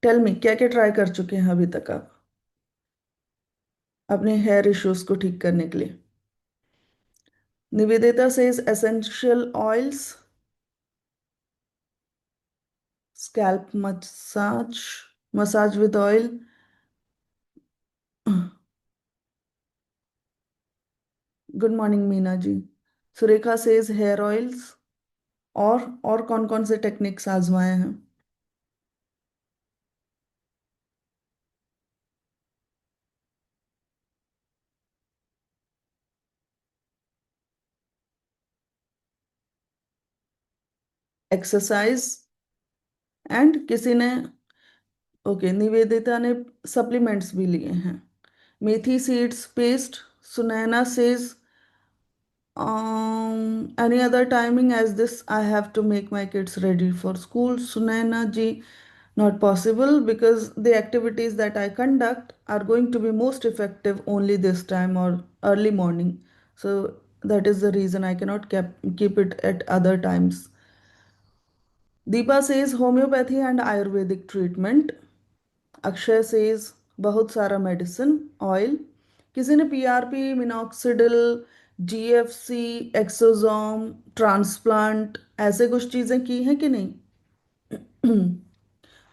Tell me, क्या क्या try कर चुके हैं अभी तक आप अपने हेयर इश्यूज को ठीक करने के लिए? Nivedita says essential oils, scalp massage, massage with oil. Good morning Meena ji. Surekha says hair oils. और कौन कौन से टेक्निक्स आजमाए हैं? एक्सरसाइज एंड किसी ने? ओके, निवेदिता ने सप्लीमेंट्स भी लिए हैं। Methi seeds paste. Sunaina says any other timing as this I have to make my kids ready for school. Sunaina ji, not possible because the activities that I conduct are going to be most effective only this time or early morning. So that is the reason I cannot keep it at other times. Deepa says homeopathy and Ayurvedic treatment. Akshay says बहुत सारा medicine oil. किसी ने PRP, minoxidil, GFC, exosome, transplant ऐसे कुछ चीजें की हैं कि नहीं?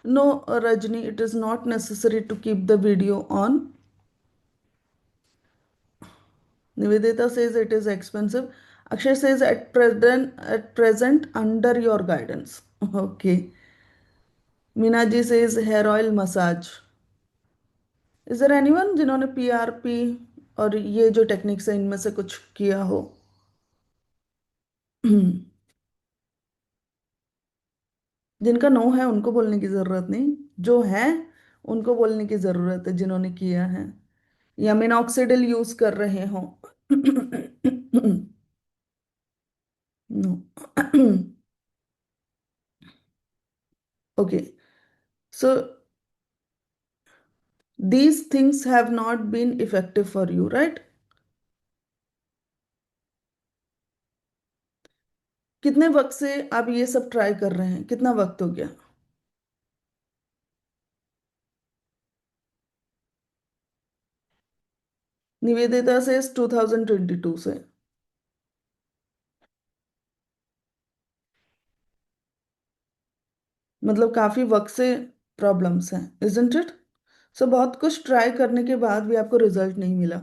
No Rajni, it is not necessary to keep the video on. Nivedita says it is expensive. Akshay says at present under your guidance. Okay. Meena ji says hair oil massage. Is there anyone जिन्होंने PRP और ये जो टेक्निक्स है इनमें से कुछ किया हो? जिनका नो है उनको बोलने की जरूरत नहीं, जो है उनको बोलने की जरूरत है, जिन्होंने किया है या मिनॉक्सिडिल यूज कर रहे हो। No. Okay, so these things have not been effective for you, right? कितने वक्त से आप ये सब ट्राई कर रहे हैं? कितना वक्त हो गया? निवेदिता से 2022 से। मतलब काफी वक्त से प्रॉब्लम्स हैं, इजंट इट? सो बहुत कुछ ट्राई करने के बाद भी आपको रिजल्ट नहीं मिला।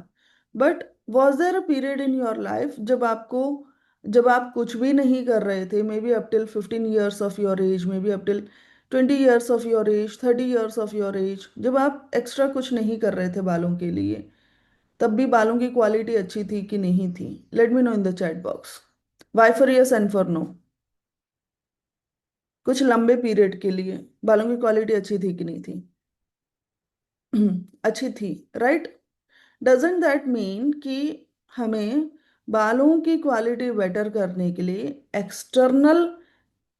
But was there a period in your life जब आप कुछ भी नहीं कर रहे थे, maybe up till 15 years of your age, maybe up till 20 years of your age, 30 years of your age, जब आप एक्स्ट्रा कुछ नहीं कर रहे थे बालों के लिए, तब भी बालों की क्वालिटी अच्छी थी कि नहीं थी? Let me know in the chat box. Y for yes and for no. कुछ लंबे पीरियड के लिए बालों की क्वालिटी अच्छी थी कि नहीं थी? अच्छी थी, राइट? डजेंट दैट मीन कि हमें बालों की क्वालिटी बेटर करने के लिए एक्सटर्नल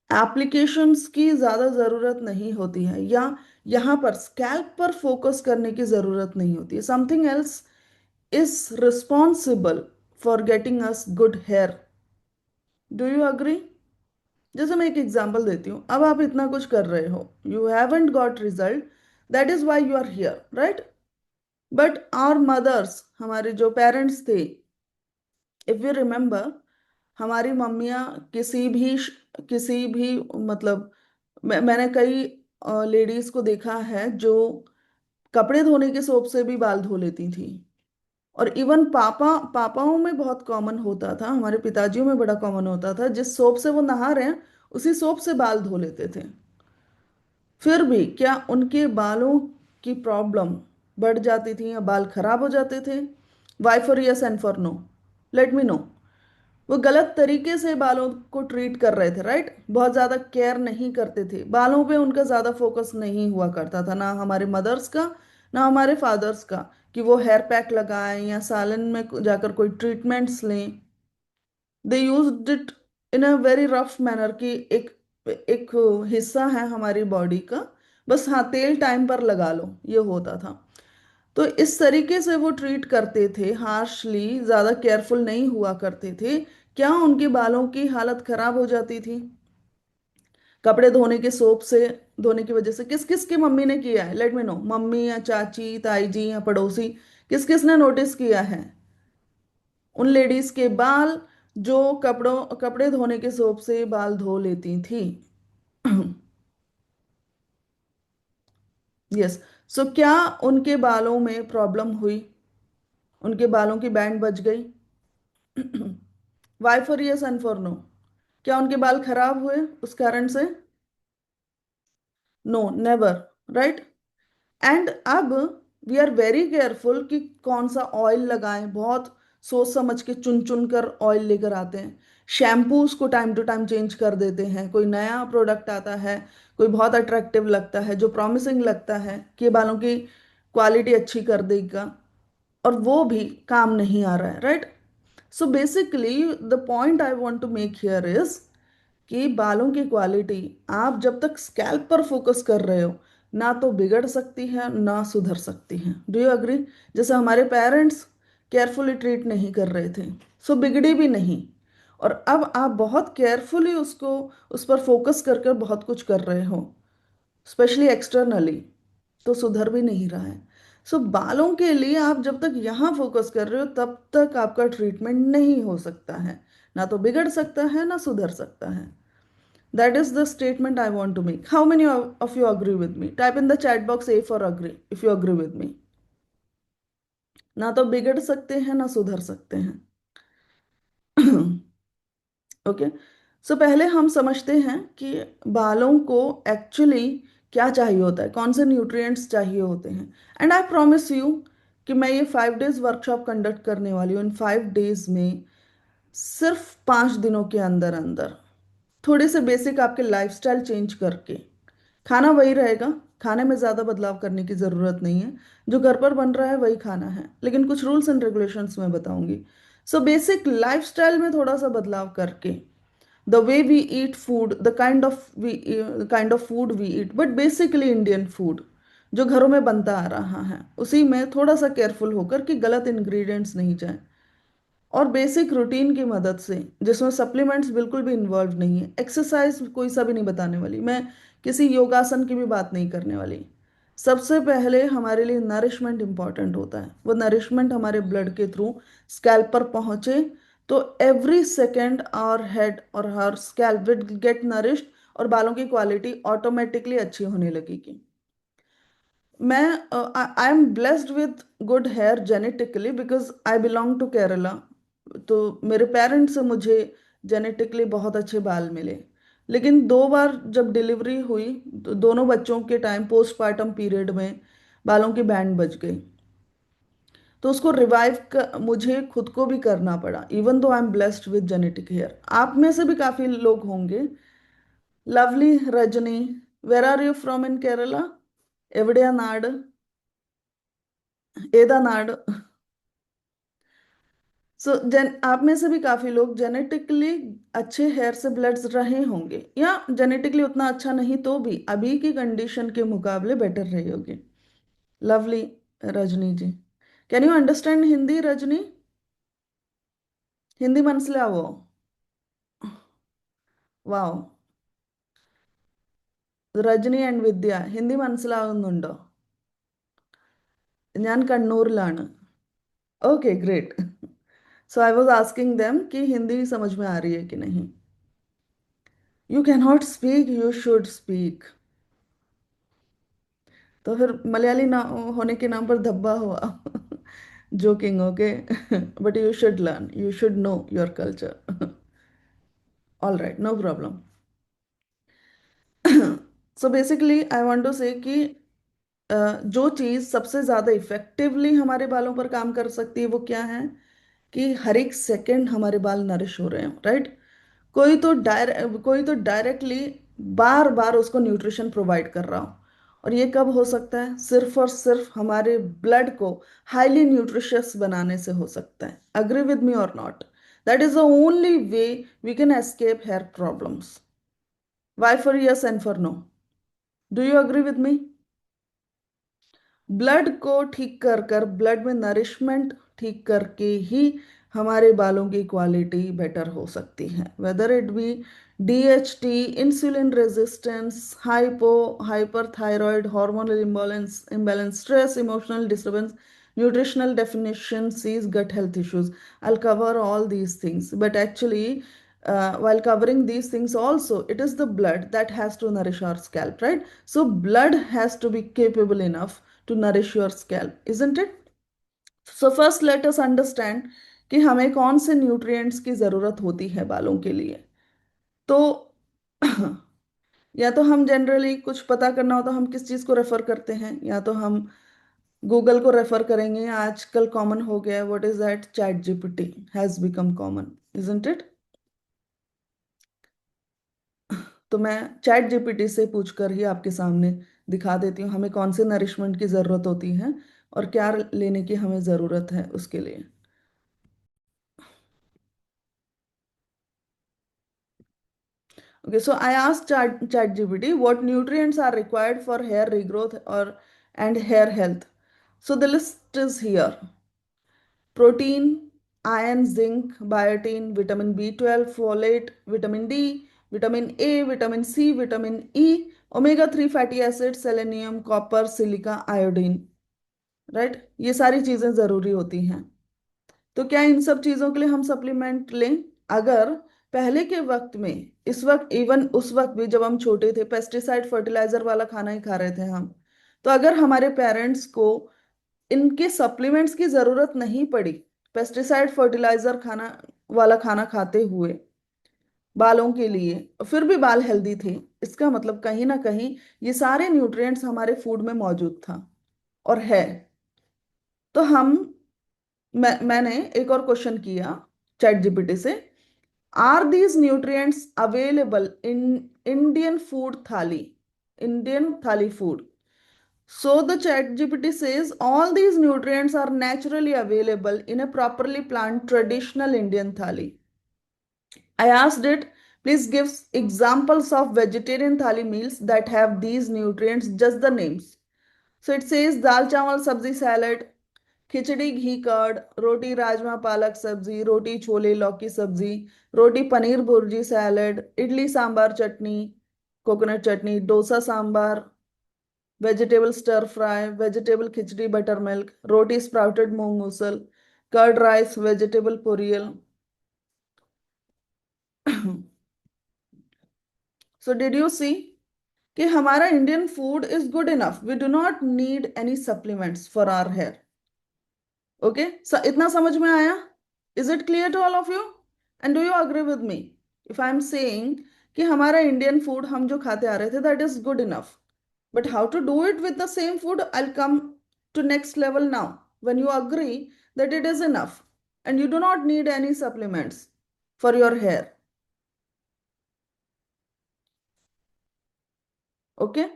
एप्लीकेशंस की ज़्यादा ज़रूरत नहीं होती है, या यहाँ पर स्कैल्प पर फोकस करने की ज़रूरत नहीं होती है? Something else is responsible for getting us good hair. Do you agree? जैसे मैं एक एग्जांपल देती हूँ, अब आप इतना कुछ कर रहे हो, you haven't got result, that is why you are here, right? But our mothers, हमारे जो पेरेंट्स थे, इफ यू रिमेम्बर, हमारी मम्मियाँ किसी भी मतलब मैंने कई लेडीज को देखा है जो कपड़े धोने के सोप से भी बाल धो लेती थी। और इवन पापाओं में बहुत कॉमन होता था, हमारे पिताजियों में बड़ा कॉमन होता था, जिस सोप से वो नहा रहे हैं उसी सोप से बाल धो लेते थे। फिर भी क्या उनके बालों की प्रॉब्लम बढ़ जाती थी या बाल खराब हो जाते थे? Y for yes and for no? Let me know. वो गलत तरीके से बालों को ट्रीट कर रहे थे, राइट? बहुत ज्यादा केयर नहीं करते थे बालों पे, उनका ज्यादा फोकस नहीं हुआ करता था, ना हमारे मदर्स का ना हमारे फादर्स का, कि वो हेयर पैक लगाएं या सालन में जाकर कोई ट्रीटमेंट्स लें। They used it in a very rough manner, कि एक एक हिस्सा है हमारी बॉडी का, बस हाँ तेल टाइम पर लगा लो, ये होता था। तो इस तरीके से वो ट्रीट करते थे, हार्शली, ज्यादा केयरफुल नहीं हुआ करते थे। क्या उनके बालों की हालत खराब हो जाती थी? कपड़े धोने के सोप से धोने की वजह से किस किस की मम्मी ने किया है? Late me no. मम्मी या चाची, ताई जी या पड़ोसी, किस किस ने नोटिस किया है उन लेडीज के बाल जो कपड़े धोने के सोप से बाल धो लेती थी? यस। सो क्या उनके बालों में प्रॉब्लम हुई? उनके बालों की बैंड बज गई? Y for yes and for no? क्या उनके बाल खराब हुए उस कारण से? No, never. राइट। एंड अब वी आर वेरी केयरफुल कि कौन सा ऑयल लगाएं, बहुत सोच समझ के चुन चुन कर ऑयल लेकर आते हैं। शैम्पूस को टाइम टू टाइम चेंज कर देते हैं। कोई नया प्रोडक्ट आता है, कोई बहुत अट्रैक्टिव लगता है, जो प्रॉमिसिंग लगता है कि ये बालों की क्वालिटी अच्छी कर देगा, और वो भी काम नहीं आ रहा है। Right. So basically the point I want to make here is कि बालों की क्वालिटी आप जब तक स्कैल्प पर फोकस कर रहे हो, ना तो बिगड़ सकती है ना सुधर सकती है। Do you agree? जैसे हमारे पेरेंट्स केयरफुली ट्रीट नहीं कर रहे थे, सो बिगड़ी भी नहीं। और अब आप बहुत केयरफुली उसको, उस पर फोकस करके बहुत कुछ कर रहे हो, स्पेशली एक्सटर्नली, तो सुधर भी नहीं रहा है। सो बालों के लिए आप जब तक यहाँ फोकस कर रहे हो तब तक आपका ट्रीटमेंट नहीं हो सकता है। ना तो बिगड़ सकता है ना सुधर सकता है। That is the statement I want to make. How many of you agree with me? Type in the chat box A for agree if you agree with me. ना तो बिगड़ सकते हैं ना सुधर सकते हैं। ओके। सो पहले हम समझते हैं कि बालों को एक्चुअली क्या चाहिए होता है, कौन से न्यूट्रिएंट्स चाहिए होते हैं। एंड आई प्रॉमिस यू कि मैं ये 5 डेज वर्कशॉप कंडक्ट करने वाली हूँ। इन 5 डेज में सिर्फ 5 दिनों के अंदर अंदर थोड़े से बेसिक आपके लाइफस्टाइल चेंज करके, खाना वही रहेगा, खाने में ज़्यादा बदलाव करने की ज़रूरत नहीं है, जो घर पर बन रहा है वही खाना है, लेकिन कुछ रूल्स एंड रेगुलेशंस मैं बताऊंगी। सो बेसिक लाइफस्टाइल में थोड़ा सा बदलाव करके, the way we eat food, the kind of food we eat, but basically Indian food जो घरों में बनता आ रहा है, उसी में थोड़ा सा केयरफुल होकर कि गलत इंग्रेडिएंट्स नहीं जाए, और बेसिक रूटीन की मदद से जिसमें सप्लीमेंट्स बिल्कुल भी इन्वॉल्व नहीं है। एक्सरसाइज कोई सा भी नहीं बताने वाली मैं, किसी योगासन की भी बात नहीं करने वाली। सबसे पहले हमारे लिए नरिशमेंट इंपॉर्टेंट होता है। वो नरिशमेंट हमारे ब्लड के थ्रू स्कैल्प पर पहुंचे, तो एवरी सेकेंड आवर हेड और हर स्कैल्प विल गेट नरिश्ड, और बालों की क्वालिटी ऑटोमेटिकली अच्छी होने लगेगी। मैं I am blessed with good hair genetically because I belong to Kerala. तो मेरे पेरेंट्स से मुझे जेनेटिकली बहुत अच्छे बाल मिले। लेकिन 2 बार जब डिलीवरी हुई तो दोनों बच्चों के टाइम पोस्टपार्टम पीरियड में बालों की बैंड बज गई। तो उसको रिवाइव मुझे खुद को भी करना पड़ा, even though I am blessed with genetic hair. आप में से भी काफी लोग होंगे। Lovely Rajani, where are you from in Kerala? एवड़िया नाड, एदा नाड। सो जन आप में से भी काफी लोग जेनेटिकली अच्छे हेयर से ब्लड्स रहे होंगे, या जेनेटिकली उतना अच्छा नहीं तो भी अभी की कंडीशन के मुकाबले बेटर रहे होगे। Lovely Rajni ji, can you understand Hindi Rajni? Hindi മനസ്സിലാവോ? വാവ്. രജനി ആൻഡ് വിദ്യ, ഹിന്ദി മനസ്സിലാവുന്നുണ്ടോ? ഞാൻ കണ്ണൂരിലാണ്. Okay great. So I was asking them कि हिंदी समझ में आ रही है कि नहीं। You can not speak, you should speak. तो फिर मलयाली ना होने के नाम पर धब्बा हुआ। Joking, okay. But you should learn, you should know your culture. All right, no problem. So basically I want to say कि जो चीज़ सबसे ज़्यादा इफेक्टिवली हमारे बालों पर काम कर सकती है वो क्या है? कि हर एक सेकंड हमारे बाल नरिश हो रहे हैं। राइट। कोई तो डायरेक्टली बार बार उसको न्यूट्रिशन प्रोवाइड कर रहा हो। और ये कब हो सकता है? सिर्फ और सिर्फ हमारे ब्लड को हाईली न्यूट्रिशियस बनाने से हो सकता है। अग्री विद मी और not? That is the only way we can escape hair problems. Y for yes and for no? Do you agree with me? Blood को ठीक कर कर, ब्लड में नरिशमेंट ठीक करके ही हमारे बालों की क्वालिटी बेटर हो सकती है, whether it be DHT, insulin resistance, hypo hyperthyroid, hormonal imbalance, stress, emotional disturbance, nutritional deficiencies, gut health issues. I'll cover all these things, but actually while covering these things also, it is the blood that has to nourish our scalp, right? So blood has to be capable enough to nourish your scalp, isn't it? So first let us understand कि हमें कौन से nutrients की ज़रूरत होती है बालों के लिए। तो या तो हम जनरली कुछ पता करना हो तो हम किस चीज़ को रेफर करते हैं, या तो हम गूगल को रेफर करेंगे। आजकल कॉमन हो गया है, what is that, chat GPT has become common, isn't it? तो मैं चैट जीपीटी से पूछकर ही आपके सामने दिखा देती हूँ हमें कौन से नरिशमेंट की ज़रूरत होती है और क्या लेने की हमें ज़रूरत है उसके लिए। Okay, so I asked ChatGPT what nutrients are required for hair regrowth or and hair health. So the list is here: protein, iron, zinc, biotin, vitamin B12, folate, vitamin D, vitamin A, vitamin C, vitamin E, omega 3 fatty acids, selenium, copper, silica, iodine. Right, ये सारी चीजें जरूरी होती हैं। तो क्या इन सब चीजों के लिए हम सप्लीमेंट लें? अगर पहले के वक्त में, इस वक्त, इवन उस वक्त भी जब हम छोटे थे, पेस्टिसाइड फर्टिलाइजर वाला खाना ही खा रहे थे हम, तो अगर हमारे पेरेंट्स को इनके सप्लीमेंट्स की जरूरत नहीं पड़ी, पेस्टिसाइड फर्टिलाइजर खाना वाला खाना खाते हुए बालों के लिए, फिर भी बाल हेल्दी थे, इसका मतलब कहीं ना कहीं ये सारे न्यूट्रिएंट्स हमारे फूड में मौजूद था और है। तो मैंने एक और क्वेश्चन किया चैट जीपीटी से: are these nutrients available in Indian food thali, Indian thali food? So the chat GPT says all these nutrients are naturally available in a properly planned traditional Indian thali. I asked it, please give examples of vegetarian thali meals that have these nutrients, just the names. So it says dal chawal sabzi salad, khichdi ghee curd, roti rajma palak sabzi, roti chole lauki sabzi, roti paneer bhurji salad, idli sambar chutney, coconut chutney, dosa sambar, vegetable stir fry, vegetable khichdi butter milk, roti sprouted moong मूसल, curd rice, vegetable poriyal. So did you see कि हमारा Indian food is good enough, we do not need any supplements for our hair. Okay, इतना समझ में आया? Is it clear to all of you? And do you agree with me if I am saying कि हमारा Indian food हम जो खाते आ रहे थे that is good enough? But how to do it with the same food? I'll come to next level now. When you agree that it is enough and you do not need any supplements for your hair. Okay?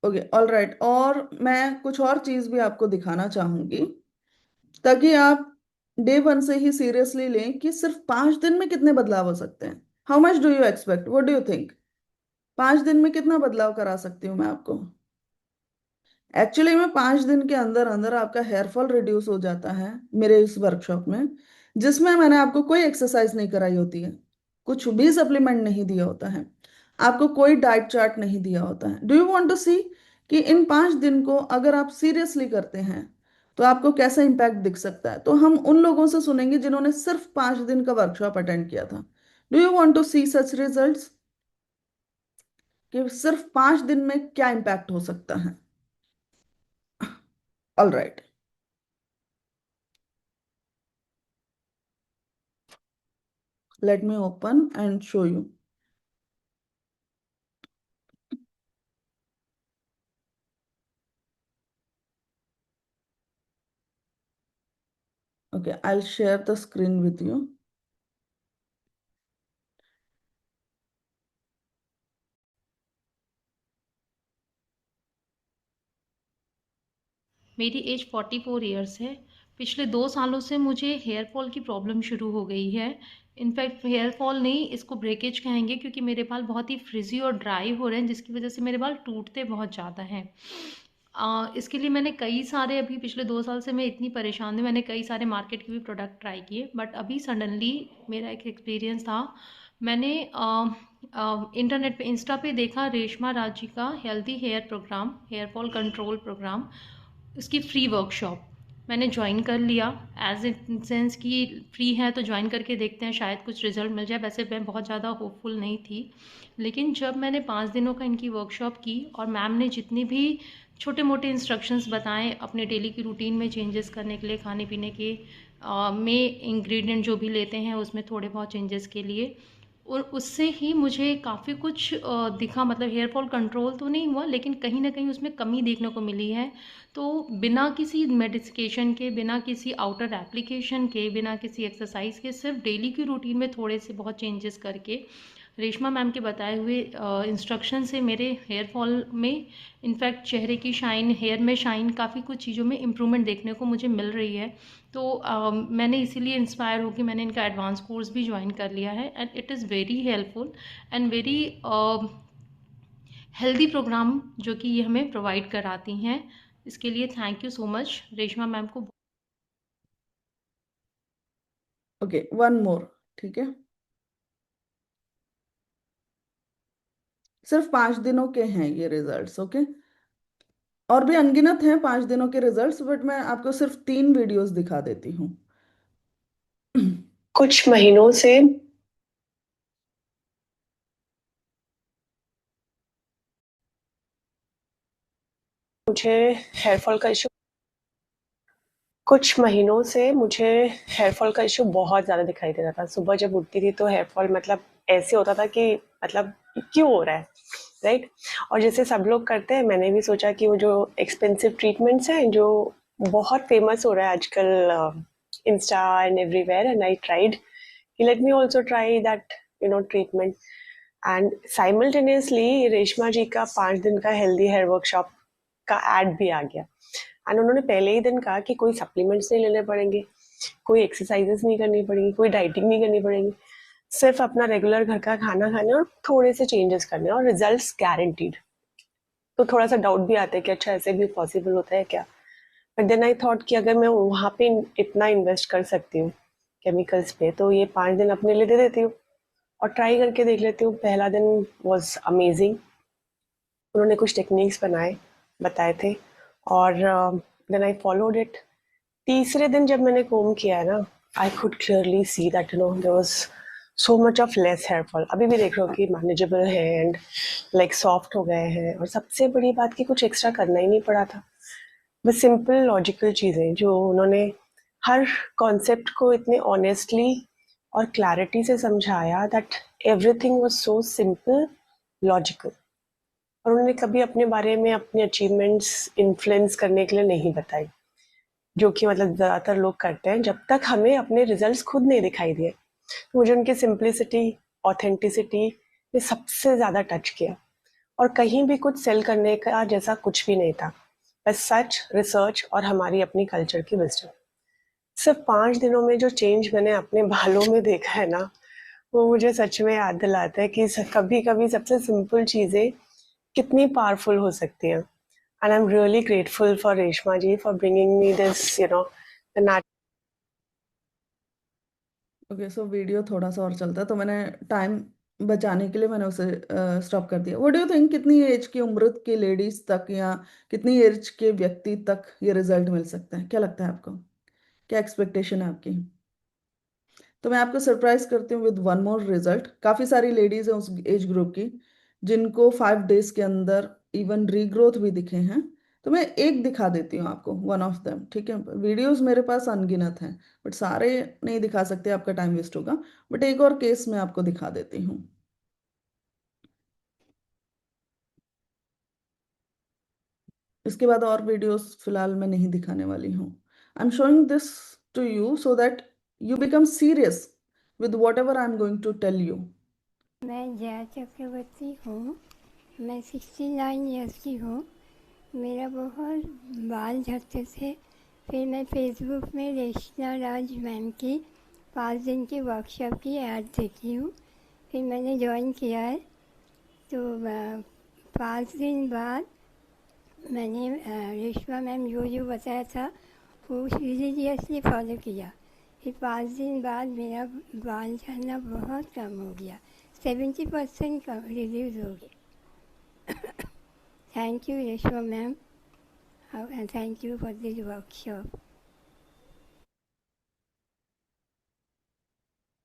Okay, all right. और मैं कुछ और चीज भी आपको दिखाना चाहूंगी ताकि आप डे वन से ही सीरियसली लें कि सिर्फ 5 दिन में कितने बदलाव हो सकते हैं। How much do you expect, what do you think? 5 दिन में कितना बदलाव करा सकती हूँ मैं आपको? एक्चुअली में 5 दिन के अंदर अंदर आपका हेयर फॉल रिड्यूस हो जाता है मेरे इस वर्कशॉप में, जिसमें मैंने आपको कोई एक्सरसाइज नहीं कराई होती है, कुछ भी सप्लीमेंट नहीं दिया होता है, आपको कोई डाइट चार्ट नहीं दिया होता है। डू यू वांट टू सी कि इन 5 दिन को अगर आप सीरियसली करते हैं तो आपको कैसा इंपैक्ट दिख सकता है? तो हम उन लोगों से सुनेंगे जिन्होंने सिर्फ 5 दिन का वर्कशॉप अटेंड किया था। Do you want to see such results कि सिर्फ 5 दिन में क्या इंपैक्ट हो सकता है? All right, let me open and show you. Okay, I'll share the screen with you. मेरी एज 44 ईयर्स है। पिछले 2 सालों से मुझे हेयर फॉल की प्रॉब्लम शुरू हो गई है। इनफैक्ट हेयर फॉल नहीं, इसको ब्रेकेज कहेंगे, क्योंकि मेरे बाल बहुत ही फ्रिजी और ड्राई हो रहे हैं, जिसकी वजह से मेरे बाल टूटते बहुत ज़्यादा हैं। इसके लिए मैंने कई सारे, अभी पिछले 2 साल से मैं इतनी परेशान थी, मैंने कई सारे मार्केट के भी प्रोडक्ट ट्राई किए, बट अभी सडनली मेरा एक एक्सपीरियंस था। मैंने इंटरनेट पे, इंस्टा पे देखा रेशमा राजी का healthy hair program, hair fall control program, उसकी फ्री वर्कशॉप मैंने ज्वाइन कर लिया। एज इन सेंस कि फ्री है तो ज्वाइन करके देखते हैं, शायद कुछ रिजल्ट मिल जाए। वैसे मैं बहुत ज़्यादा होपफुल नहीं थी, लेकिन जब मैंने 5 दिनों का इनकी वर्कशॉप की और मैम ने जितनी भी छोटे मोटे इंस्ट्रक्शंस बताएं अपने डेली की रूटीन में चेंजेस करने के लिए, खाने पीने के में इंग्रेडिएंट जो भी लेते हैं उसमें थोड़े बहुत चेंजेस के लिए, और उससे ही मुझे काफ़ी कुछ दिखा। मतलब हेयर फॉल कंट्रोल तो नहीं हुआ, लेकिन कहीं ना कहीं उसमें कमी देखने को मिली है। तो बिना किसी मेडिकेशन के, बिना किसी आउटर एप्लीकेशन के, बिना किसी एक्सरसाइज के, सिर्फ डेली की रूटीन में थोड़े से बहुत चेंजेस करके, रेशमा मैम के बताए हुए इंस्ट्रक्शन से मेरे हेयर फॉल में, इनफैक्ट चेहरे की शाइन, हेयर में शाइन, काफ़ी कुछ चीज़ों में इम्प्रूवमेंट देखने को मुझे मिल रही है। तो मैंने इसीलिए इंस्पायर हो कि मैंने इनका एडवांस कोर्स भी ज्वाइन कर लिया है, and it is very helpful and very healthy program जो कि ये हमें प्रोवाइड कराती हैं। इसके लिए thank you so much Reshma ma'am को। Okay, one more. ठीक है, सिर्फ 5 दिनों के हैं ये रिजल्ट्स। ओके, और भी अनगिनत हैं 5 दिनों के रिजल्ट्स, बट मैं आपको सिर्फ 3 वीडियोस दिखा देती हूँ। कुछ महीनों से मुझे हेयर फॉल का इशू कुछ महीनों से मुझे हेयर फॉल का इशू बहुत ज़्यादा दिखाई दे रहा था। सुबह जब उठती थी तो हेयर फॉल मतलब ऐसे होता था कि मतलब क्यों हो रहा है, राइट। और जैसे सब लोग करते हैं, मैंने भी सोचा कि वो जो एक्सपेंसिव ट्रीटमेंट्स हैं जो बहुत फेमस हो रहा है आजकल insta and everywhere, and I tried कि let me also try that treatment. And simultaneously Reshma ji का 5 दिन का हेल्दी हेयर वर्कशॉप का एड भी आ गया। एंड उन्होंने पहले ही दिन कहा कि कोई सप्लीमेंट्स नहीं लेने पड़ेंगे, कोई एक्सरसाइजेस नहीं करनी पड़ेगी, कोई डाइटिंग नहीं करनी पड़ेगी, सिर्फ अपना रेगुलर घर का खाना खाने और थोड़े से चेंजेस करने और रिजल्ट्स गारंटीड। तो थोड़ा सा डाउट भी आता है कि अच्छा ऐसे भी पॉसिबल होता है क्या। बट देन आई थॉट कि अगर मैं वहाँ पे इतना इन्वेस्ट कर सकती हूँ केमिकल्स पे, तो ये 5 दिन अपने लिए दे देती हूँ और ट्राई करके देख लेती हूँ। पहला दिन वॉज अमेजिंग। उन्होंने कुछ टेक्निक्स बताए थे और देन आई फॉलोड इट। तीसरे दिन जब मैंने कोम किया है ना, I could clearly see that there was so much of less hair fall. अभी भी देख रहे हो कि मैनेजेबल है एंड लाइक सॉफ्ट हो गए हैं। और सबसे बड़ी बात कि कुछ एक्स्ट्रा करना ही नहीं पड़ा था, बस सिंपल लॉजिकल चीज़ें जो उन्होंने हर कॉन्सेप्ट को इतने ऑनेस्टली और क्लैरिटी से समझाया that everything was so simple, logical. और उन्होंने कभी अपने बारे में अपने अचीवमेंट्स इन्फ्लुएंस करने के लिए नहीं बताई, जो कि मतलब ज़्यादातर लोग करते हैं जब तक हमें अपने रिजल्ट्स खुद नहीं दिखाई दिए। तो मुझे उनकी सिंप्लिसिटी, ऑथेंटिसिटी ने सबसे ज़्यादा टच किया। और कहीं भी कुछ सेल करने का जैसा कुछ भी नहीं था, बस सच, रिसर्च और हमारी अपनी कल्चर की विजडम। सिर्फ 5 दिनों में जो चेंज मैंने अपने बालों में देखा है ना, वो मुझे सच में याद दिलाता है कि कभी कभी सबसे सिंपल चीज़ें कितनी पावरफुल हो सकती हैं। And I'm really grateful for Reshma ji for bringing me this, the okay, so video थोड़ा सा और चलता है, तो मैंने टाइम बचाने के लिए मैंने उसे स्टॉप कर दिया। व्हाट डू यू थिंक, कितनी एज की उम्र के लेडीज तक या कितनी एज के व्यक्ति तक ये रिजल्ट मिल सकता है? क्या लगता है आपको? क्या एक्सपेक्टेशन है आपकी? तो मैं आपको सरप्राइज करती हूँ विद वन मोर रिजल्ट। काफी सारी लेडीज हैं उस एज ग्रुप की जिनको 5 डेज के अंदर इवन रीग्रोथ भी दिखे हैं। तो मैं एक दिखा देती हूँ आपको, वन ऑफ देम। ठीक है, वीडियोस मेरे पास अनगिनत हैं, बट सारे नहीं दिखा सकते, आपका टाइम वेस्ट होगा। बट एक और केस मैं आपको दिखा देती हूँ, इसके बाद और वीडियोस फिलहाल मैं नहीं दिखाने वाली हूँ। I am showing this to you so that you become serious with whatever I am going to tell you. मैं जया चक्रवर्ती हूँ। मैं 69 ईयर्स की हूँ। मेरा बहुत बाल झड़ते थे। फिर मैं फेसबुक में रेशना राज मैम की 5 दिन की वर्कशॉप की ऐड देखी हूँ। फिर मैंने ज्वाइन किया है। तो 5 दिन बाद मैंने रेशमा मैम जो बताया था वो रिलीजियसली फॉलो किया। फिर 5 दिन बाद मेरा बाल झड़ना बहुत कम हो गया, 70% कम रिड्यूस हो गया। Thank you Reshma ma'am, and thank you for this workshop.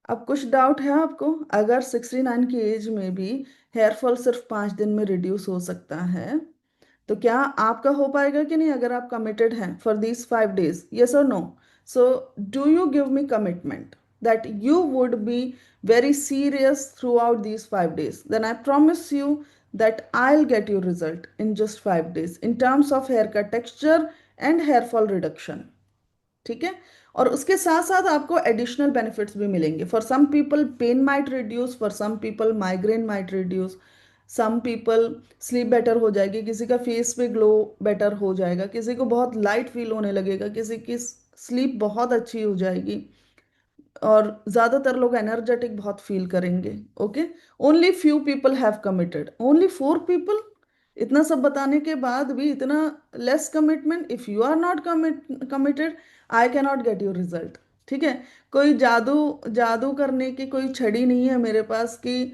अब कुछ डाउट है आपको? अगर 69 की एज में भी हेयर फॉल सिर्फ 5 दिन में रिड्यूस हो सकता है, तो क्या आपका हो पाएगा कि नहीं, अगर आप कमिटेड हैं फॉर दीज 5 days? यस और no? So do you give me commitment that you would be very serious throughout these 5 days? Then I promise you that I'll get you result in just 5 days in terms of haircut texture and hair fall reduction. ठीक है? और उसके साथ साथ आपको additional benefits भी मिलेंगे। For some people pain might reduce, for some people migraine might reduce, some people sleep better हो जाएगी, किसी का फेस पे ग्लो बेटर हो जाएगा, किसी को बहुत लाइट फील होने लगेगा, किसी की स्लीप बहुत अच्छी हो जाएगी, और ज्यादातर लोग एनर्जेटिक बहुत फील करेंगे। Okay, only few people have committed, only 4 people। इतना सब बताने के बाद भी इतना less commitment. If you are not committed, I can not get your result. ठीक है? कोई जादू जादू करने की कोई छड़ी नहीं है मेरे पास कि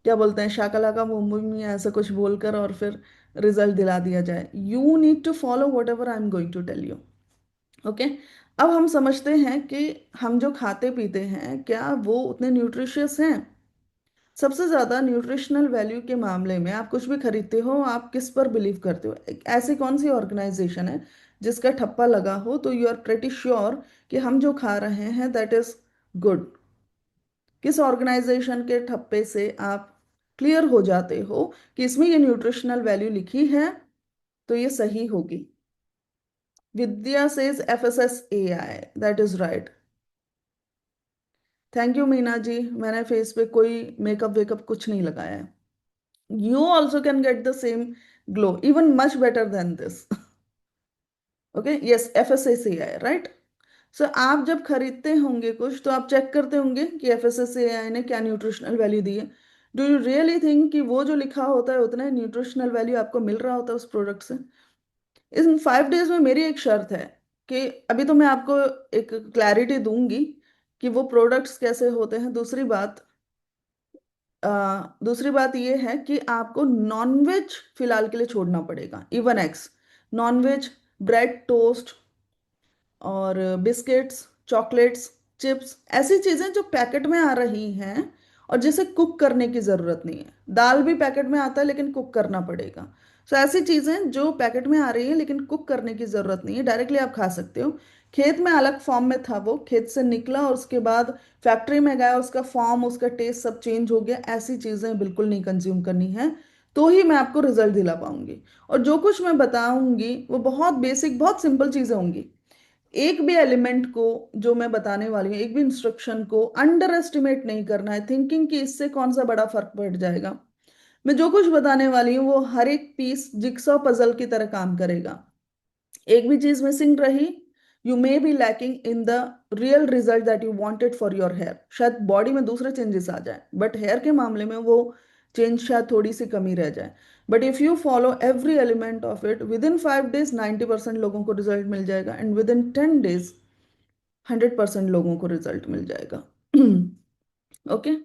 क्या बोलते हैं, शाकला का मुंबई में ऐसा कुछ बोलकर और फिर रिजल्ट दिला दिया जाए। You need to follow whatever I am going to tell you. Okay, अब हम समझते हैं कि हम जो खाते पीते हैं क्या वो उतने न्यूट्रिशियस हैं? सबसे ज्यादा न्यूट्रिशनल वैल्यू के मामले में आप कुछ भी खरीदते हो, आप किस पर बिलीव करते हो? ऐसी कौन सी ऑर्गेनाइजेशन है जिसका ठप्पा लगा हो तो यू आर प्रेटी श्योर कि हम जो खा रहे हैं दैट इज गुड? किस ऑर्गेनाइजेशन के ठप्पे से आप क्लियर हो जाते हो कि इसमें ये न्यूट्रिशनल वैल्यू लिखी है तो ये सही होगी? Vidya says FSSAI, that is right. Thank you Meena ji, मैंने फेस पे कोई मेकअप वेकअप कुछ नहीं लगाया है। You also can get the same glow, even much better than this. Okay, yes, FSSAI, right. So आप जब खरीदते होंगे कुछ तो आप चेक करते होंगे कि FSSAI ने क्या न्यूट्रिशनल वैल्यू दी है। डू यू रियली थिंक कि वो जो लिखा होता है उतना न्यूट्रिशनल वैल्यू आपको मिल रहा होता है उस प्रोडक्ट से? इन 5 days में मेरी एक शर्त है कि अभी तो मैं आपको एक क्लैरिटी दूंगी कि वो प्रोडक्ट्स कैसे होते हैं। दूसरी बात ये है कि आपको नॉनवेज फिलहाल के लिए छोड़ना पड़ेगा, even eggs, nonveg, bread, toast और बिस्किट्स, चॉकलेट्स, चिप्स, ऐसी चीजें जो पैकेट में आ रही हैं और जिसे कुक करने की जरूरत नहीं है। दाल भी पैकेट में आता है लेकिन कुक करना पड़ेगा। सो ऐसी चीजें जो पैकेट में आ रही हैं लेकिन कुक करने की जरूरत नहीं है, डायरेक्टली आप खा सकते हो। खेत में अलग फॉर्म में था, वो खेत से निकला और उसके बाद फैक्ट्री में गया, उसका फॉर्म, उसका टेस्ट सब चेंज हो गया, ऐसी चीजें बिल्कुल नहीं कंज्यूम करनी है। तो ही मैं आपको रिजल्ट दिला पाऊंगी। और जो कुछ मैं बताऊंगी वो बहुत बेसिक, बहुत सिंपल चीजें होंगी। एक भी एलिमेंट को जो मैं बताने वाली हूँ, एक भी इंस्ट्रक्शन को अंडर एस्टिमेट नहीं करना है, थिंकिंग कि इससे कौन सा बड़ा फर्क पड़ जाएगा। मैं जो कुछ बताने वाली हूँ वो हर एक पीस जिक्सॉ पजल की तरह काम करेगा। एक भी चीज मिसिंग रही, you may be lacking in the real result that you wanted for your hair. शायद बॉडी में दूसरे चेंजेस आ जाए बट हेयर के मामले में वो चेंज शायद थोड़ी सी कमी रह जाए। But if you follow every element of it, with in 5 days 90% लोगों को रिजल्ट मिल जाएगा, एंड विद इन 10 days 100% लोगों को रिजल्ट मिल जाएगा। Okay.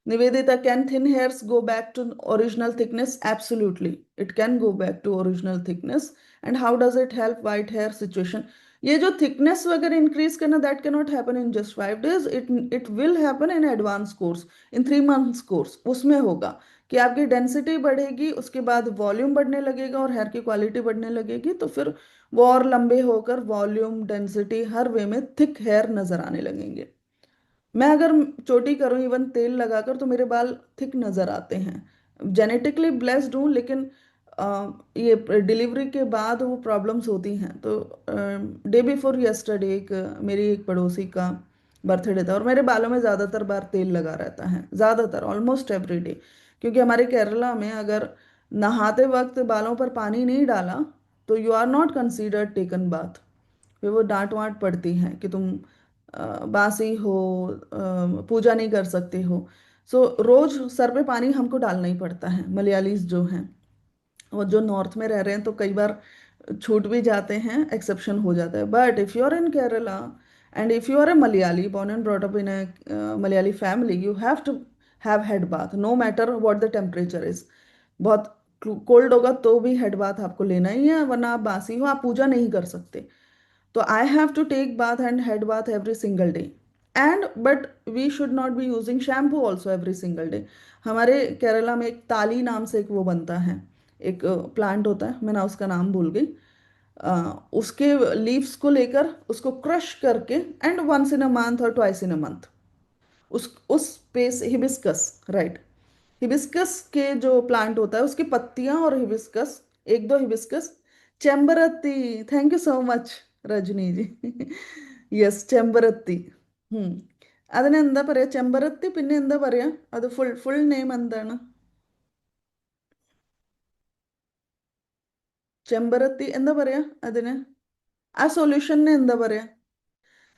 Nivedita, can thin hairs go back to original thickness? Absolutely. It can go back to original thickness. And how does it help white hair situation? ये जो thickness वगैरह increase करना, that can not happen in just 5 days। It will happen in advance course, in 3 months course. उसमें होगा कि आपकी density बढ़ेगी, उसके बाद वॉल्यूम बढ़ने लगेगा और हेयर की क्वालिटी बढ़ने लगेगी, तो फिर वो और लंबे होकर वॉल्यूम, डेंसिटी हर वे में थिक हेयर नजर आने लगेंगे। मैं अगर चोटी करूं इवन तेल लगाकर तो मेरे बाल थिक नजर आते हैं। जेनेटिकली ब्लेस्ड हूँ, लेकिन ये डिलीवरी के बाद वो प्रॉब्लम्स होती हैं। तो डे बिफोर यस्टरडे मेरी एक पड़ोसी का बर्थडे था और मेरे बालों में ज़्यादातर बार तेल लगा रहता है, ज़्यादातर ऑलमोस्ट एवरी डे। क्योंकि हमारे केरला में अगर नहाते वक्त बालों पर पानी नहीं डाला तो you are not considered taken bath. फिर वो डांट वांट पड़ती है कि तुम बासी हो, पूजा नहीं कर सकते हो। सो रोज सर पे पानी हमको डालना ही पड़ता है, मलयालीज जो हैं। और जो नॉर्थ में रह रहे हैं तो कई बार छूट भी जाते हैं, एक्सेप्शन हो जाता है। But if you are in Kerala and if you are a Malayali born and brought up in a Malayali family, you have to have head bath no matter what the temperature is। बहुत कोल्ड होगा तो भी head bath आपको लेना ही है, वरना आप बासी हो, आप पूजा नहीं कर सकते। तो I have to take bath and head bath every single day. And but we should not be using shampoo also every single day. हमारे केरला में एक ताली नाम से एक वो बनता है, एक प्लांट होता है, मैं ना उसका नाम भूल गई। उसके लीव्स को लेकर उसको क्रश करके and once in a month और ट्वाइस इन अ मंथ उस स्पेस हिबिस्कस, राइट, हिबिस्कस के जो प्लांट होता है उसकी पत्तियां और हिबिस्कस, एक दो हिबिस्कस, ചെമ്പരത്തി, thank you so much Rajni ji, yes ചെമ്പരത്തി. ഉം. അതിനെന്താ പറയാ, ചെമ്പരത്തി, പിന്നെ എന്താ പറയാ, അത് ഫുൾ ഫുൾ നെയിം എന്താണ്? ചെമ്പരത്തി എന്താ പറയാ അതിന്, ആ സൊല്യൂഷന് എന്താ പറയാ?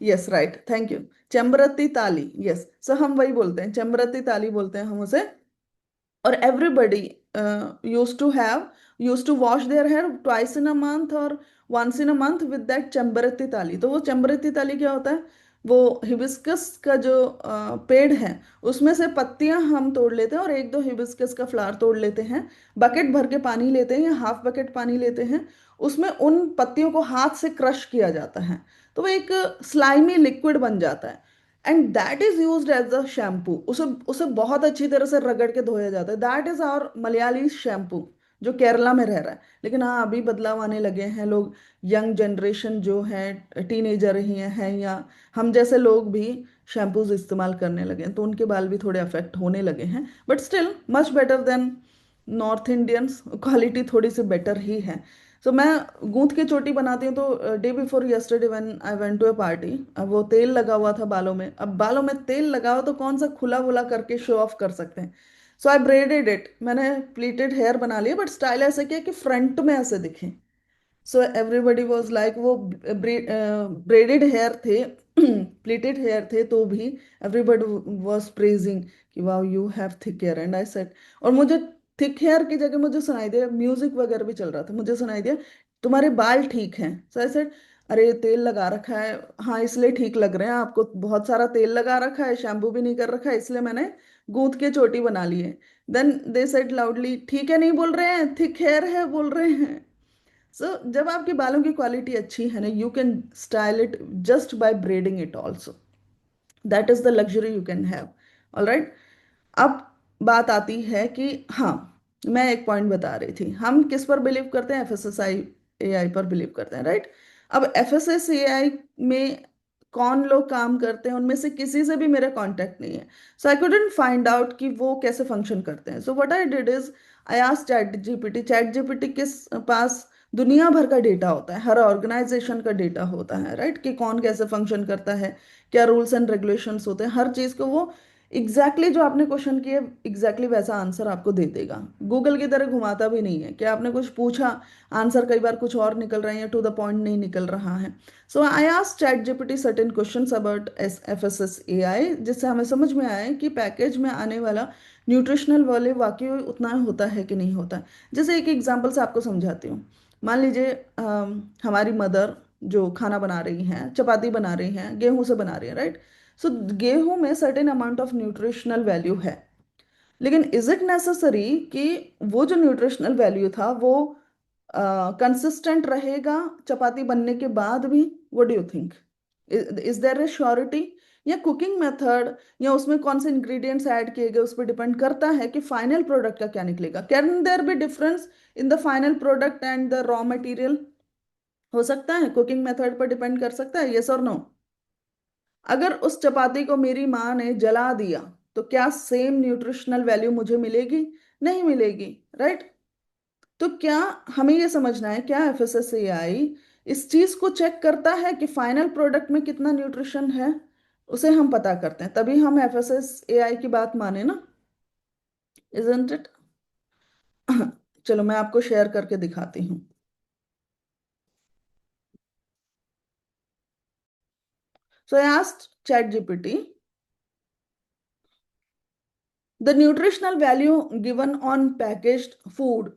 यस राइट, थैंक यू, चंबरती ताली, यस। सो हम वही बोलते हैं, चंबरती ताली बोलते हैं हम उसे। और everybody use to wash their hair twice in a month और once in a month with that चंबरती ताली। तो वो चंबरती ताली क्या होता है, वो हिबिस्कस का जो पेड़ है उसमें से पत्तियां हम तोड़ लेते हैं और एक दो हिबिस्कस का फ्लावर तोड़ लेते हैं, बकेट भर के पानी लेते हैं या हाफ बकेट पानी लेते हैं, उसमें उन पत्तियों को हाथ से क्रश किया जाता है, तो वो एक स्लाइमी लिक्विड बन जाता है। And that is used as a shampoo. उसे उसे बहुत अच्छी तरह से रगड़ के धोया जाता है, that is our Malayali shampoo जो केरला में रह रहा है। लेकिन हाँ, अभी बदलाव आने लगे हैं, लोग यंग जनरेशन जो है, टीनेजर ही हैं या हम जैसे लोग भी शैम्पूज इस्तेमाल करने लगे हैं, तो उनके बाल भी थोड़े अफेक्ट होने लगे हैं, but still much better then north Indians, quality थोड़ी सी बेटर ही है। सो मैं गूंथ के चोटी बनाती हूँ, तो day before yesterday when I went to a party, अब वो तेल लगा हुआ था बालों में, अब बालों में तेल लगाओ तो कौन सा खुला वुला करके शो ऑफ कर सकते हैं। सो आई ब्रेडेड इट, मैंने प्लीटेड हेयर बना लिया, बट स्टाइल ऐसे किया कि फ्रंट में ऐसे दिखे। सो एवरीबडी वॉज लाइक, वो ब्रेडेड हेयर थे, प्लीटेड हेयर थे, तो भी एवरीबडी वॉज प्रेजिंग कि wow you have thick hair, and I said, और मुझे थिक हेयर की जगह मुझे सुनाई दिया, म्यूजिक वगैरह भी चल रहा था, मुझे सुनाई दिया तुम्हारे बाल ठीक हैं। सो आई सेड, अरे तेल लगा रखा है, हाँ इसलिए ठीक लग रहे हैं आपको, बहुत सारा तेल लगा रखा है, शैम्पू भी नहीं कर रखा है, इसलिए मैंने गूंथ के चोटी बना ली है। देन दे सेड लाउडली, ठीक है नहीं बोल रहे हैं, थिक हेयर है बोल रहे हैं। सो जब आपके बालों की क्वालिटी अच्छी है ना, you can style it just by braiding it also, that is the luxury you can have. Alright, अब बात आती है कि हाँ, मैं एक पॉइंट बता रही थी, हम किस पर बिलीव करते हैं, एफएसएसआई एआई पर बिलीव करते हैं, राइट। अब एफएसएसएआई में कौन लोग काम करते हैं, उनमें से किसी से भी मेरा कांटेक्ट नहीं है, so I couldn't find out कि वो कैसे फंक्शन करते हैं। So what I did is, I asked chat GPT के पास दुनिया भर का डेटा होता है, हर ऑर्गेनाइजेशन का डेटा होता है, राइट, कि कौन कैसे फंक्शन करता है, क्या रूल्स एंड रेगुलेशंस होते हैं, हर चीज़ को वो जो आपने क्वेश्चन किया वैसा आंसर आपको दे देगा। गूगल की तरह घुमाता भी नहीं है कि आपने कुछ पूछा, आंसर कई बार कुछ और निकल रहा है या टू द पॉइंट नहीं निकल रहा है। So I asked ChatGPT certain questions about FSSAI, जिससे हमें समझ में आया कि पैकेज में आने वाला न्यूट्रिशनल वैल्यू वाकई उतना होता है कि नहीं होता है। जैसे एक एग्जांपल से आपको समझाती हूँ। मान लीजिए हमारी मदर जो खाना बना रही हैं, चपाती बना रही हैं, गेहूं से बना रही है, राइट। सो गेहूं में certain amount of nutritional value है, लेकिन इज इट नेसेसरी कि वो जो न्यूट्रिशनल वैल्यू था वो कंसिस्टेंट रहेगा चपाती बनने के बाद भी? What do you think, is there a surety? या कुकिंग मेथड या उसमें कौन से इंग्रेडिएंट्स ऐड किए गए उस पर डिपेंड करता है कि फाइनल प्रोडक्ट का क्या निकलेगा। Can there be difference in the final product and the raw material? हो सकता है, कुकिंग मेथड पर डिपेंड कर सकता है, यस और नो? अगर उस चपाती को मेरी माँ ने जला दिया तो क्या सेम न्यूट्रिशनल वैल्यू मुझे मिलेगी? नहीं मिलेगी, राइट। तो क्या हमें ये समझना है, क्या एफएसएसएआई इस चीज को चेक करता है कि फाइनल प्रोडक्ट में कितना न्यूट्रिशन है? उसे हम पता करते हैं, तभी हम एफएसएसएआई की बात माने ना, इजंट इट? चलो मैं आपको शेयर करके दिखाती हूँ। So I asked ChatGPT, the nutritional value given on packaged food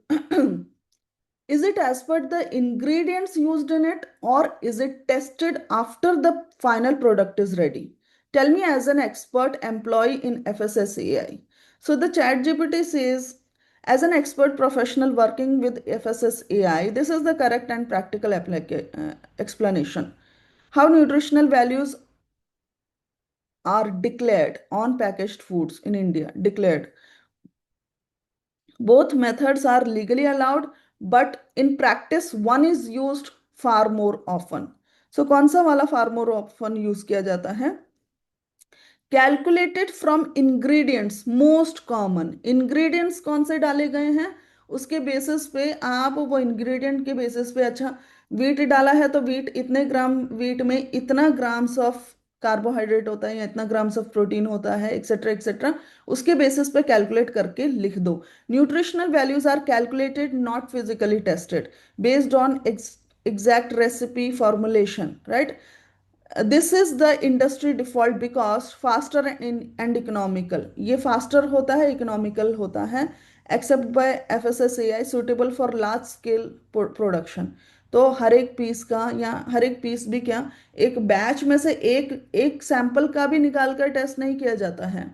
Is it as per the ingredients used in it, or is it tested after the final product is ready? Tell me, as an expert employee in FSSAI. So the chat GPT says, as an expert professional working with FSSAI, this is the correct and practical explanation. How nutritional values are declared on packaged foods in India. Declared. Both methods are legally allowed, but in practice one is used far more often. So कौन सा वाला far more often use किया जाता है? Calculated from ingredients, most common ingredients कौन से डाले गए हैं उसके बेसिस पे आप वो इंग्रेडिएंट के बेसिस पे, अच्छा वीट डाला है तो वीट इतने ग्राम, वीट में इतना ग्राम्स ऑफ कार्बोहाइड्रेट होता है या इतना ग्राम्स ऑफ प्रोटीन होता है, एक्सेट्रा एक्सेट्रा, उसके बेसिस पे कैलकुलेट करके लिख दो. Nutritional values are calculated, not physically tested, based on exact recipe formulation, right. This is the industry default because faster and economical, ये फास्टर होता है, इकोनॉमिकल होता है, accept by FSSAI, suitable for large scale production. तो हर एक piece का, या हर एक पीस भी क्या, एक बैच में से एक एक सैंपल का भी निकाल कर टेस्ट नहीं किया जाता है.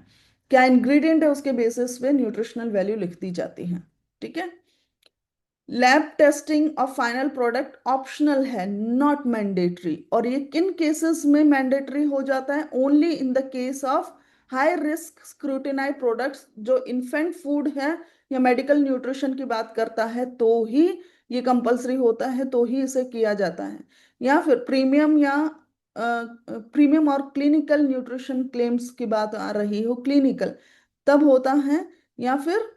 क्या इंग्रेडिएंट है उसके बेसिस पे न्यूट्रिशनल वैल्यू लिख दी जाती है. ठीक है. Lab testing of final product optional है, नॉट मैंडेटरी. और ये किन केसेस में मैंडेटरी हो जाता है? Only in the case of high risk scrutiny products, जो इन्फेंट फूड है या मेडिकल न्यूट्रिशन की बात करता है तो ही ये कंपलसरी होता है, तो ही इसे किया जाता है. या फिर प्रीमियम या प्रीमियम और क्लिनिकल न्यूट्रिशन क्लेम्स की बात आ रही हो, क्लिनिकल, तब होता है. या फिर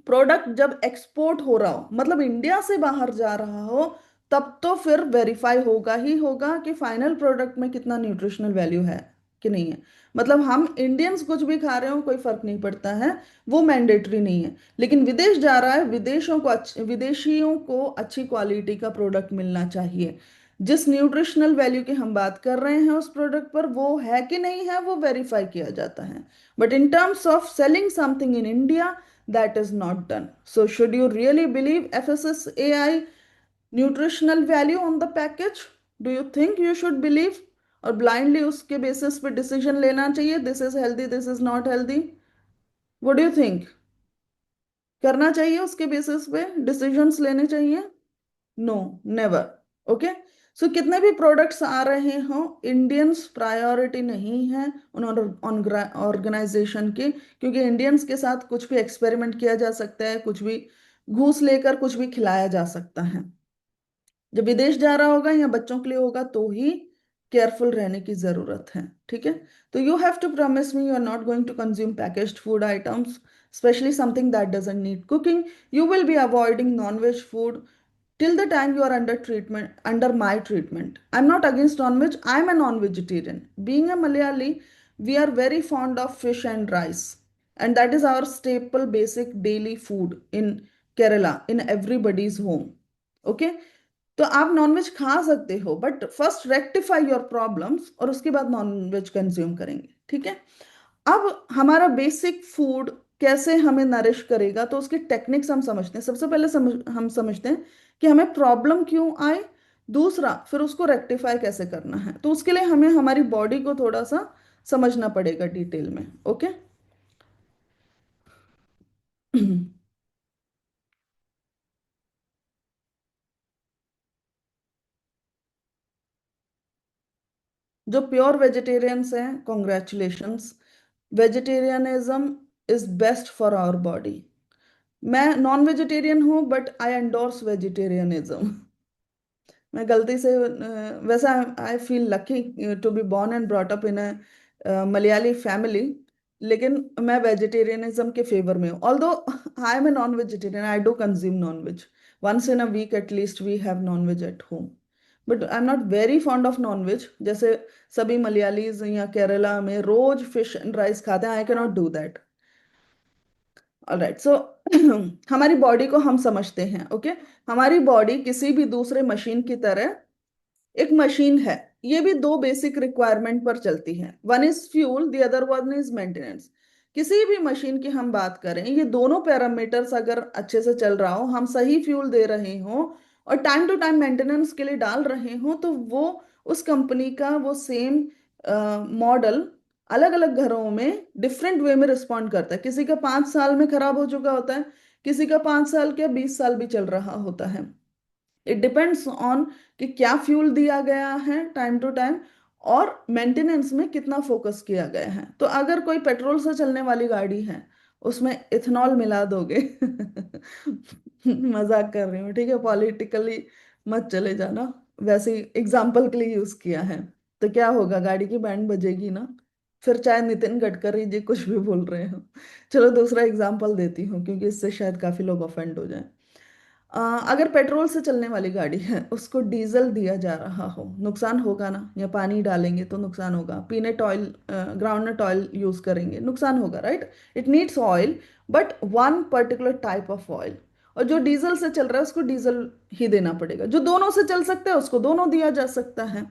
प्रोडक्ट जब एक्सपोर्ट हो रहा हो, मतलब इंडिया से बाहर जा रहा हो, तब तो फिर वेरीफाई होगा ही होगा कि फाइनल प्रोडक्ट में कितना न्यूट्रिशनल वैल्यू है कि नहीं है. मतलब हम इंडियंस कुछ भी खा रहे हो कोई फर्क नहीं पड़ता है, वो मैंडेटरी नहीं है. लेकिन विदेश जा रहा है, विदेशियों को अच्छी क्वालिटी का प्रोडक्ट मिलना चाहिए. जिस न्यूट्रिशनल वैल्यू की हम बात कर रहे हैं उस प्रोडक्ट पर, वो है कि नहीं है, वो वेरीफाई किया जाता है. But in terms of selling something in India, that is not done. So should you really believe FSSAI nutritional value on the package? Do you think you should believe, और blindly उसके basis पे decision लेना चाहिए, this is healthy, this is not healthy? What do you think? करना चाहिए उसके basis पे decisions लेने चाहिए? No, never. ओके. सो कितने भी प्रोडक्ट्स आ रहे हो, इंडियंस प्रायोरिटी नहीं है उन ऑर्गेनाइजेशन के, क्योंकि इंडियंस के साथ कुछ भी एक्सपेरिमेंट किया जा सकता है, कुछ भी घूस लेकर कुछ भी खिलाया जा सकता है. जब विदेश जा रहा होगा या बच्चों के लिए होगा तो ही केयरफुल रहने की जरूरत है. ठीक है. तो you have to promise me you are not going to consume packaged food items, especially something that doesn't need cooking. You will be avoiding non-veg food till the time you are under treatment, under my treatment. I'm not against non-veg, I'm a non-vegetarian. Being a Malayali, we are very fond of fish and rice, and that is our staple basic daily food in Kerala, in everybody's home. Okay. तो आप nonveg खा सकते हो, but first rectify your problems और उसके बाद nonveg consume करेंगे. ठीक है. अब हमारा बेसिक फूड कैसे हमें नरिश करेगा, तो उसकी टेक्निक्स हम समझते हैं. सबसे पहले हम समझते हैं कि हमें प्रॉब्लम क्यों आए. दूसरा, फिर उसको रेक्टिफाई कैसे करना है. तो उसके लिए हमें हमारी बॉडी को थोड़ा सा समझना पड़ेगा डिटेल में. ओके. जो प्योर वेजिटेरियंस हैं, congratulations. Vegetarianism is best for our body. मैं नॉन वेजिटेरियन हूँ बट आई एंडोर्स वेजिटेरियनिज्म. मैं गलती से वैसे I feel lucky to be born and brought up in a Malayali family, लेकिन मैं वेजिटेरियनिज्म के फेवर में हूँ. Although I am a non vegetarian, I do consume non veg once in a week at least, we have non veg at home. But I am not very fond of non veg, जैसे सभी मलयालीज या केरला में रोज fish and rice खाते हैं. I can not do that. Alright. So हमारी body को हम समझते हैं. ओके. हमारी बॉडी किसी भी दूसरे मशीन की तरह एक मशीन है. ये भी दो बेसिक रिक्वायरमेंट पर चलती है. One is fuel, the other one is maintenance. किसी भी मशीन की हम बात करें, ये दोनों पैरामीटर्स अगर अच्छे से चल रहा हो, हम सही फ्यूल दे रहे हो और टाइम टू टाइम मेंटेनेंस के लिए डाल रहे हो, तो वो उस कंपनी का वो सेम मॉडल अलग अलग घरों में डिफरेंट वे में रिस्पॉन्ड करता है। किसी का 5 साल में खराब हो चुका होता है, किसी का 5 साल क्या 20 साल भी चल रहा होता है। इट डिपेंड्स ऑन कि क्या फ्यूल दिया गया है टाइम टू टाइम और मेंटेनेंस में कितना फोकस किया गया है। तो अगर कोई पेट्रोल से चलने वाली गाड़ी है, उसमें इथेनॉल मिला दोगे मजाक कर रही हूँ, ठीक है, पॉलिटिकली मत चले जाना, वैसे ही एग्जाम्पल के लिए यूज किया है। तो क्या होगा, गाड़ी की बैंड बजेगी ना, फिर चाहे नितिन गडकरी जी कुछ भी बोल रहे हो। चलो दूसरा एग्जाम्पल देती हूँ, क्योंकि इससे शायद काफी लोग ऑफेंड हो जाएं। अगर पेट्रोल से चलने वाली गाड़ी है, उसको डीजल दिया जा रहा हो, नुकसान होगा ना, या पानी डालेंगे तो नुकसान होगा, peanut oil, groundnut oil use करेंगे, नुकसान होगा, right. It needs oil, but one particular type of oil. और जो डीजल से चल रहा है उसको डीजल ही देना पड़ेगा। जो दोनों से चल सकता है उसको दोनों दिया जा सकता है।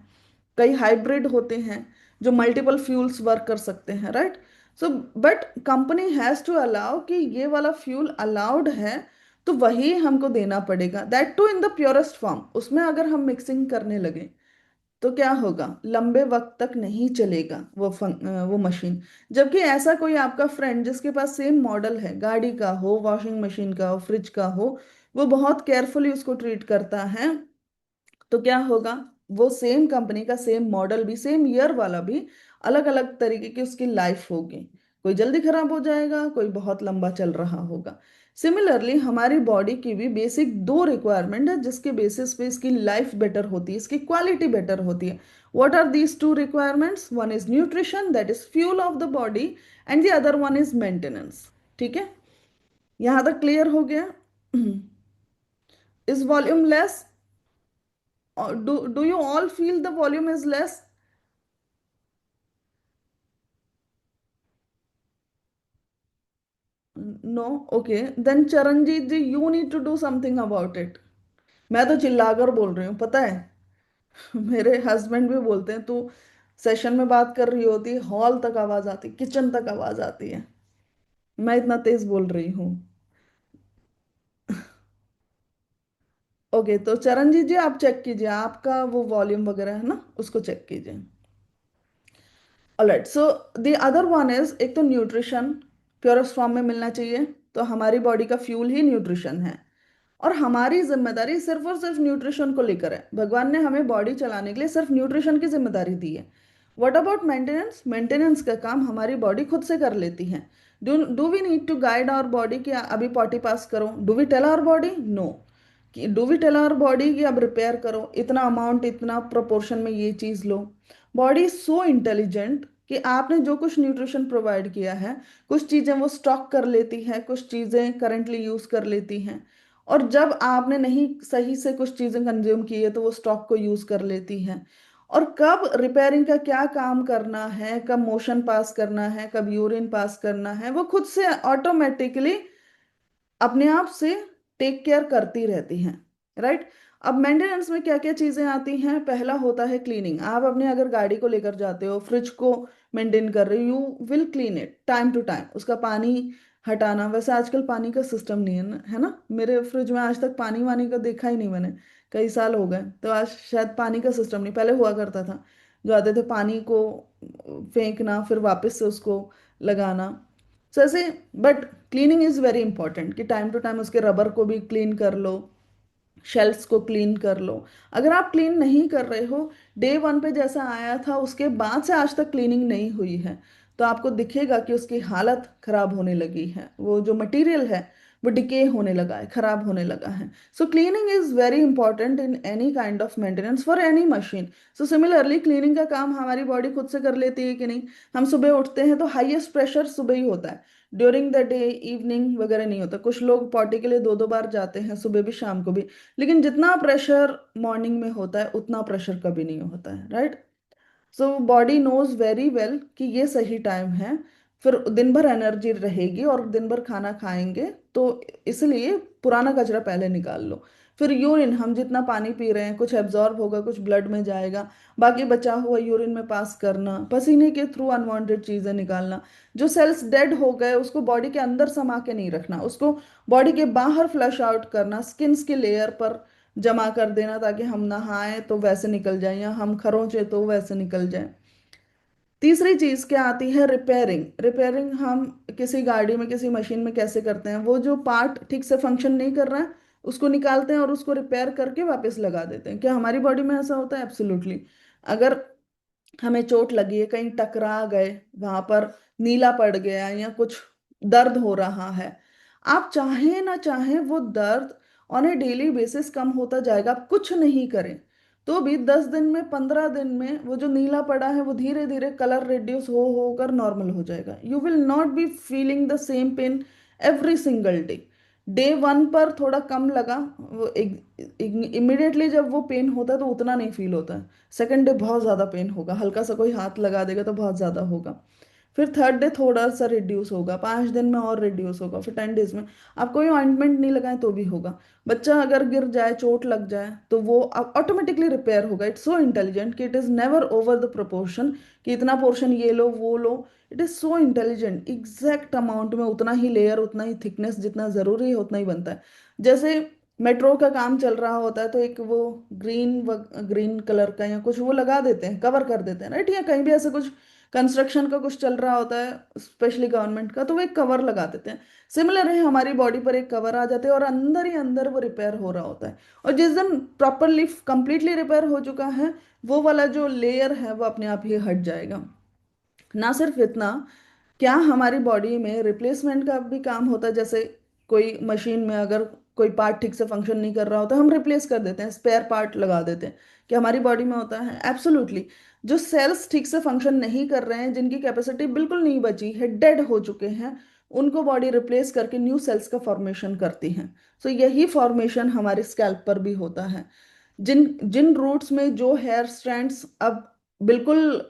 कई हाइब्रिड होते हैं जो मल्टीपल फ्यूल्स वर्क कर सकते हैं, right. So but company has to allow कि ये वाला फ्यूल अलाउड है, तो वही हमको देना पड़ेगा, that too in the purest form. उसमें अगर हम मिक्सिंग करने लगे तो क्या होगा, लंबे वक्त तक नहीं चलेगा वो मशीन। जबकि ऐसा कोई आपका फ्रेंड जिसके पास सेम मॉडल है, गाड़ी का हो, वॉशिंग मशीन का हो, फ्रिज का हो, वो बहुत केयरफुली उसको ट्रीट करता है, तो क्या होगा, वो सेम कंपनी का सेम मॉडल भी, सेम ईयर वाला भी, अलग अलग तरीके की उसकी लाइफ होगी। कोई जल्दी खराब हो जाएगा, कोई बहुत लंबा चल रहा होगा। सिमिलरली हमारी बॉडी की भी बेसिक दो रिक्वायरमेंट है जिसके बेसिस पे इसकी लाइफ बेटर होती है, इसकी क्वालिटी बेटर होती है। What are these two requirements? One is nutrition, that is fuel of the body, and the other one is maintenance. ठीक है, यहां तक क्लियर हो गया? Is volume less? Do you all feel the volume is less? No? Okay. Then Charanjit ji, you need to do something about it. मैं तो चिल्लाकर बोल रही हूँ, पता है। मेरे हस्बैंड भी बोलते हैं, तू सेशन में बात कर रही होती, हॉल तक आवाज आती, किचन तक आवाज आती है, मैं इतना तेज बोल रही हूँ। ओके, तो चरणजीत जी आप चेक कीजिए, आपका वो वॉल्यूम वगैरह है ना, उसको चेक कीजिए। Alright, so the other one is, एक तो न्यूट्रिशन प्योरेस्ट फॉर्म में मिलना चाहिए, तो हमारी बॉडी का फ्यूल ही न्यूट्रिशन है। और हमारी जिम्मेदारी सिर्फ और सिर्फ न्यूट्रिशन को लेकर है। भगवान ने हमें बॉडी चलाने के लिए सिर्फ न्यूट्रिशन की जिम्मेदारी दी है। What about maintenance? मेंटेनेंस का काम हमारी बॉडी खुद से कर लेती है। Do we need to guide our body कि अभी पॉटी पास करो? Do we tell our body? No. कि do we tell our body कि अब रिपेयर करो, इतना अमाउंट, इतना प्रोपोर्शन में ये चीज लो? बॉडी सो इंटेलिजेंट कि आपने जो कुछ न्यूट्रिशन प्रोवाइड किया है, कुछ चीजें वो स्टॉक कर लेती है, कुछ चीजें करंटली यूज कर लेती हैं। और जब आपने नहीं सही से कुछ चीजें कंज्यूम की है, तो वो स्टॉक को यूज कर लेती हैं। और कब रिपेयरिंग का क्या काम करना है, कब मोशन पास करना है, कब यूरिन पास करना है, वो खुद से ऑटोमेटिकली अपने आप से टेक केयर करती रहती हैं, राइट। अब मेंटेनेंस में क्या क्या चीजें आती हैं? पहला होता है क्लीनिंग। आप अपने अगर गाड़ी को लेकर जाते हो, फ्रिज को मेंटेन कर रहे हो, you will clean it time to time, उसका पानी हटाना। वैसे आजकल पानी का सिस्टम नहीं है ना, है ना, मेरे फ्रिज में आज तक पानी वानी का देखा ही नहीं मैंने, कई साल हो गए, तो आज शायद पानी का सिस्टम नहीं, पहले हुआ करता था, जो आते थे पानी को फेंकना, फिर वापस से उसको लगाना। सो ऐसे, but cleaning is very important कि टाइम टू टाइम उसके रबर को भी क्लीन कर लो, शेल्फ्स को क्लीन कर लो। अगर आप क्लीन नहीं कर रहे हो, डे वन पे जैसा आया था उसके बाद से आज तक क्लीनिंग नहीं हुई है, तो आपको दिखेगा कि उसकी हालत खराब होने लगी है, वो जो मटेरियल है वो डिके होने लगा है, खराब होने लगा है। So cleaning is very important in any kind of maintenance for any machine. So similarly cleaning का काम हमारी बॉडी खुद से कर लेती है कि नहीं? हम सुबह उठते हैं तो हाईएस्ट प्रेशर सुबह ही होता है, ड्यूरिंग द डे इवनिंग वगैरह नहीं होता। कुछ लोग पॉटी के लिए दो दो बार जाते हैं, सुबह भी शाम को भी, लेकिन जितना प्रेशर मॉर्निंग में होता है उतना प्रेशर कभी नहीं होता है, right. So body knows very well कि ये सही टाइम है, फिर दिन भर एनर्जी रहेगी और दिन भर खाना खाएंगे, तो इसलिए पुराना कचरा पहले निकाल लो। फिर यूरिन, हम जितना पानी पी रहे हैं कुछ एब्जॉर्ब होगा, कुछ ब्लड में जाएगा, बाकी बचा हुआ यूरिन में पास करना, पसीने के थ्रू अनवांटेड चीजें निकालना। जो सेल्स डेड हो गए उसको बॉडी के अंदर समा के नहीं रखना, उसको बॉडी के बाहर फ्लश आउट करना, स्किन की लेयर पर जमा कर देना ताकि हम नहाएं तो वैसे निकल जाए या हम खरोंचे तो वैसे निकल जाए। तीसरी चीज क्या आती है, रिपेयरिंग। रिपेयरिंग हम किसी गाड़ी में किसी मशीन में कैसे करते हैं, वो जो पार्ट ठीक से फंक्शन नहीं कर रहा है उसको निकालते हैं और उसको रिपेयर करके वापस लगा देते हैं। क्या हमारी बॉडी में ऐसा होता है? एब्सोल्युटली। अगर हमें चोट लगी है, कहीं टकरा गए, वहां पर नीला पड़ गया या कुछ दर्द हो रहा है, आप चाहे ना चाहे वो दर्द ऑन ए डेली बेसिस कम होता जाएगा, आप कुछ नहीं करें तो भी 10 दिन में 15 दिन में वो जो नीला पड़ा है वो धीरे धीरे कलर रिड्यूस हो होकर नॉर्मल हो जाएगा। You will not be feeling the same pain every single day. Day one पर थोड़ा कम लगा, वो इमिडिएटली जब वो पेन होता है तो उतना नहीं फील होता है। सेकंड डे बहुत ज्यादा पेन होगा, हल्का सा कोई हाथ लगा देगा तो बहुत ज्यादा होगा। फिर थर्ड डे थोड़ा सा रिड्यूस होगा, 5 दिन में और रिड्यूस होगा, फिर 10 डेज में आप कोई ऑइंटमेंट नहीं लगाए तो भी होगा। बच्चा अगर गिर जाए, चोट लग जाए तो वो ऑटोमेटिकली रिपेयर होगा। इट्स सो इंटेलिजेंट कि it is never over the proportion कि इतना पोर्शन ये लो वो लो। It is so intelligent, exact amount में उतना ही लेयर, उतना ही थिकनेस जितना जरूरी है उतना ही बनता है। जैसे मेट्रो का काम चल रहा होता है तो एक वो ग्रीन ग्रीन कलर का या कुछ वो लगा देते हैं, कवर कर देते हैं, राइट? या कहीं भी ऐसे कुछ कंस्ट्रक्शन का कुछ चल रहा होता है स्पेशली गवर्नमेंट का, तो वो एक कवर लगा देते हैं। सिमिलर है, हमारी बॉडी पर एक कवर आ जाते हैं और अंदर ही अंदर वो रिपेयर हो रहा होता है। और जिस दिन प्रॉपरली कंप्लीटली रिपेयर हो चुका है वो वाला जो लेयर है वो अपने आप ही हट जाएगा। ना सिर्फ इतना, क्या हमारी बॉडी में रिप्लेसमेंट का भी काम होता है। जैसे कोई मशीन में अगर कोई पार्ट ठीक से फंक्शन नहीं कर रहा होता हम रिप्लेस कर देते हैं, स्पेयर पार्ट लगा देते हैं। क्या हमारी बॉडी में होता है? एब्सोल्युटली। जो सेल्स ठीक से फंक्शन नहीं कर रहे हैं, जिनकी कैपेसिटी बिल्कुल नहीं बची है, डेड हो चुके हैं, उनको बॉडी रिप्लेस करके न्यू सेल्स का फॉर्मेशन करती है। सो यही फॉर्मेशन हमारे स्कैल्प पर भी होता है। जिन जिन रूट्स में जो हेयर स्ट्रैंड्स अब बिल्कुल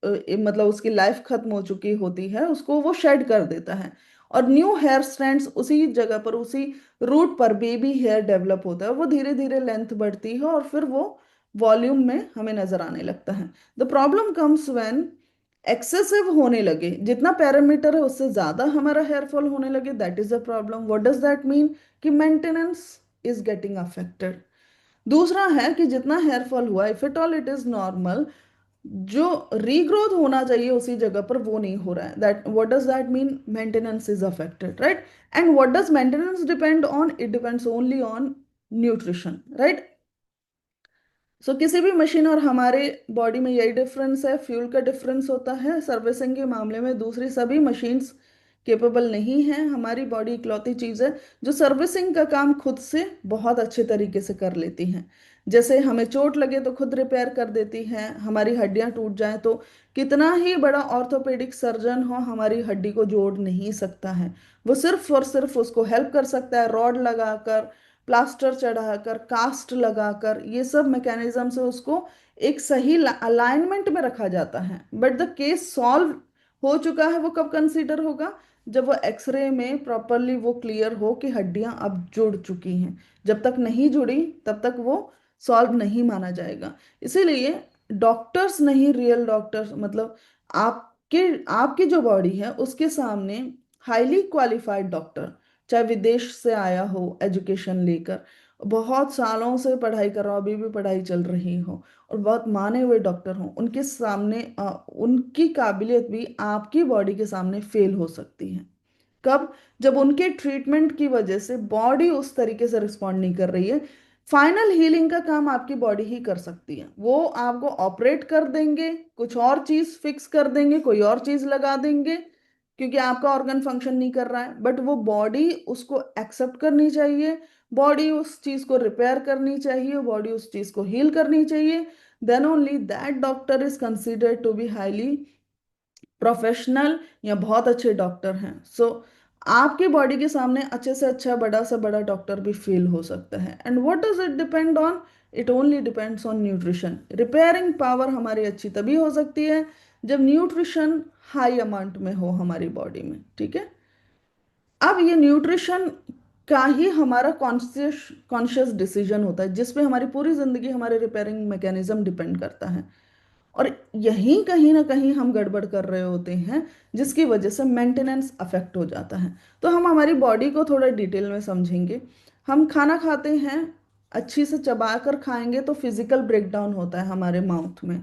मतलब उसकी लाइफ खत्म हो चुकी होती है उसको वो शेड कर देता है, और न्यू हेयर स्ट्रैंड्स उसी जगह पर, उसी रूट पर बेबी हेयर डेवलप होता है, वो धीरे धीरे लेंथ बढ़ती है और फिर वो वॉल्यूम में हमें नजर आने लगता है। The problem comes when excessive होने लगे, जितना पैरामीटर है उससे ज्यादा हमारा हेयर फॉल होने लगे, that is the problem. What does that mean? कि मेंटेनेंस इज गेटिंग अफेक्टेड। दूसरा है कि जितना हेयर फॉल हुआ, if it all it is normal, जो रीग्रोथ होना चाहिए उसी जगह पर वो नहीं हो रहा है। That what does that mean? Maintenance is affected, right? And what does maintenance depend on? It depends only on nutrition, right? So किसी भी मशीन और हमारे बॉडी में यही डिफरेंस है, फ्यूल का डिफरेंस होता है। सर्विसिंग के मामले में दूसरी सभी मशीन्स केपेबल नहीं है। हमारी बॉडी इकलौती चीज़ है जो सर्विसिंग का काम खुद से बहुत अच्छे तरीके से कर लेती हैं। जैसे हमें चोट लगे तो खुद रिपेयर कर देती है, हमारी हड्डियां टूट जाएं तो कितना ही बड़ा ऑर्थोपेडिक सर्जन हो हमारी हड्डी को जोड़ नहीं सकता है। वो सिर्फ और सिर्फ उसको हेल्प कर सकता है रॉड लगाकर, प्लास्टर चढ़ाकर, कास्ट लगाकर, ये सब मैकेनिज्म से उसको एक सही अलाइनमेंट में रखा जाता है। बट द केस सॉल्व हो चुका है वो कब कंसीडर होगा? जब वो एक्सरे में प्रॉपरली वो क्लियर हो कि हड्डियां अब जुड़ चुकी हैं। जब तक नहीं जुड़ी तब तक वो सॉल्व नहीं माना जाएगा। इसीलिए डॉक्टर्स नहीं, रियल डॉक्टर्स मतलब आपके आपकी जो बॉडी है उसके सामने हाईली क्वालिफाइड डॉक्टर, चाहे विदेश से आया हो एजुकेशन लेकर, बहुत सालों से पढ़ाई कर रहा हो, अभी भी पढ़ाई चल रही हो, और बहुत माने हुए डॉक्टर हों, उनके सामने उनकी काबिलियत भी आपकी बॉडी के सामने फेल हो सकती है। कब? जब उनके ट्रीटमेंट की वजह से बॉडी उस तरीके से रिस्पॉन्ड नहीं कर रही है। फाइनल हीलिंग का काम आपकी बॉडी ही कर सकती है। वो आपको ऑपरेट कर देंगे, कुछ और चीज फिक्स कर देंगे, कोई और चीज लगा देंगे क्योंकि आपका ऑर्गन फंक्शन नहीं कर रहा है, बट वो बॉडी उसको एक्सेप्ट करनी चाहिए, बॉडी उस चीज को रिपेयर करनी चाहिए, बॉडी उस चीज को हील करनी चाहिए। Then only that doctor is considered to be highly professional या बहुत अच्छे डॉक्टर हैं। सो आपके बॉडी के सामने अच्छे से अच्छा बड़ा से बड़ा डॉक्टर भी फेल हो सकता है। And what does it depend on? It only depends on nutrition. Repairing power हमारी अच्छी तभी हो सकती है जब न्यूट्रिशन हाई अमाउंट में हो हमारी बॉडी में, ठीक है? अब ये न्यूट्रिशन का ही हमारा कॉन्शियस कॉन्शियस डिसीजन होता है, जिस पे हमारी पूरी जिंदगी हमारे रिपेयरिंग मैकेनिज्म डिपेंड करता है। और यहीं कहीं ना कहीं हम गड़बड़ कर रहे होते हैं, जिसकी वजह से मेंटेनेंस अफेक्ट हो जाता है। तो हम हमारी बॉडी को थोड़ा डिटेल में समझेंगे। हम खाना खाते हैं, अच्छी से चबा कर खाएंगे तो फिजिकल ब्रेकडाउन होता है हमारे माउथ में,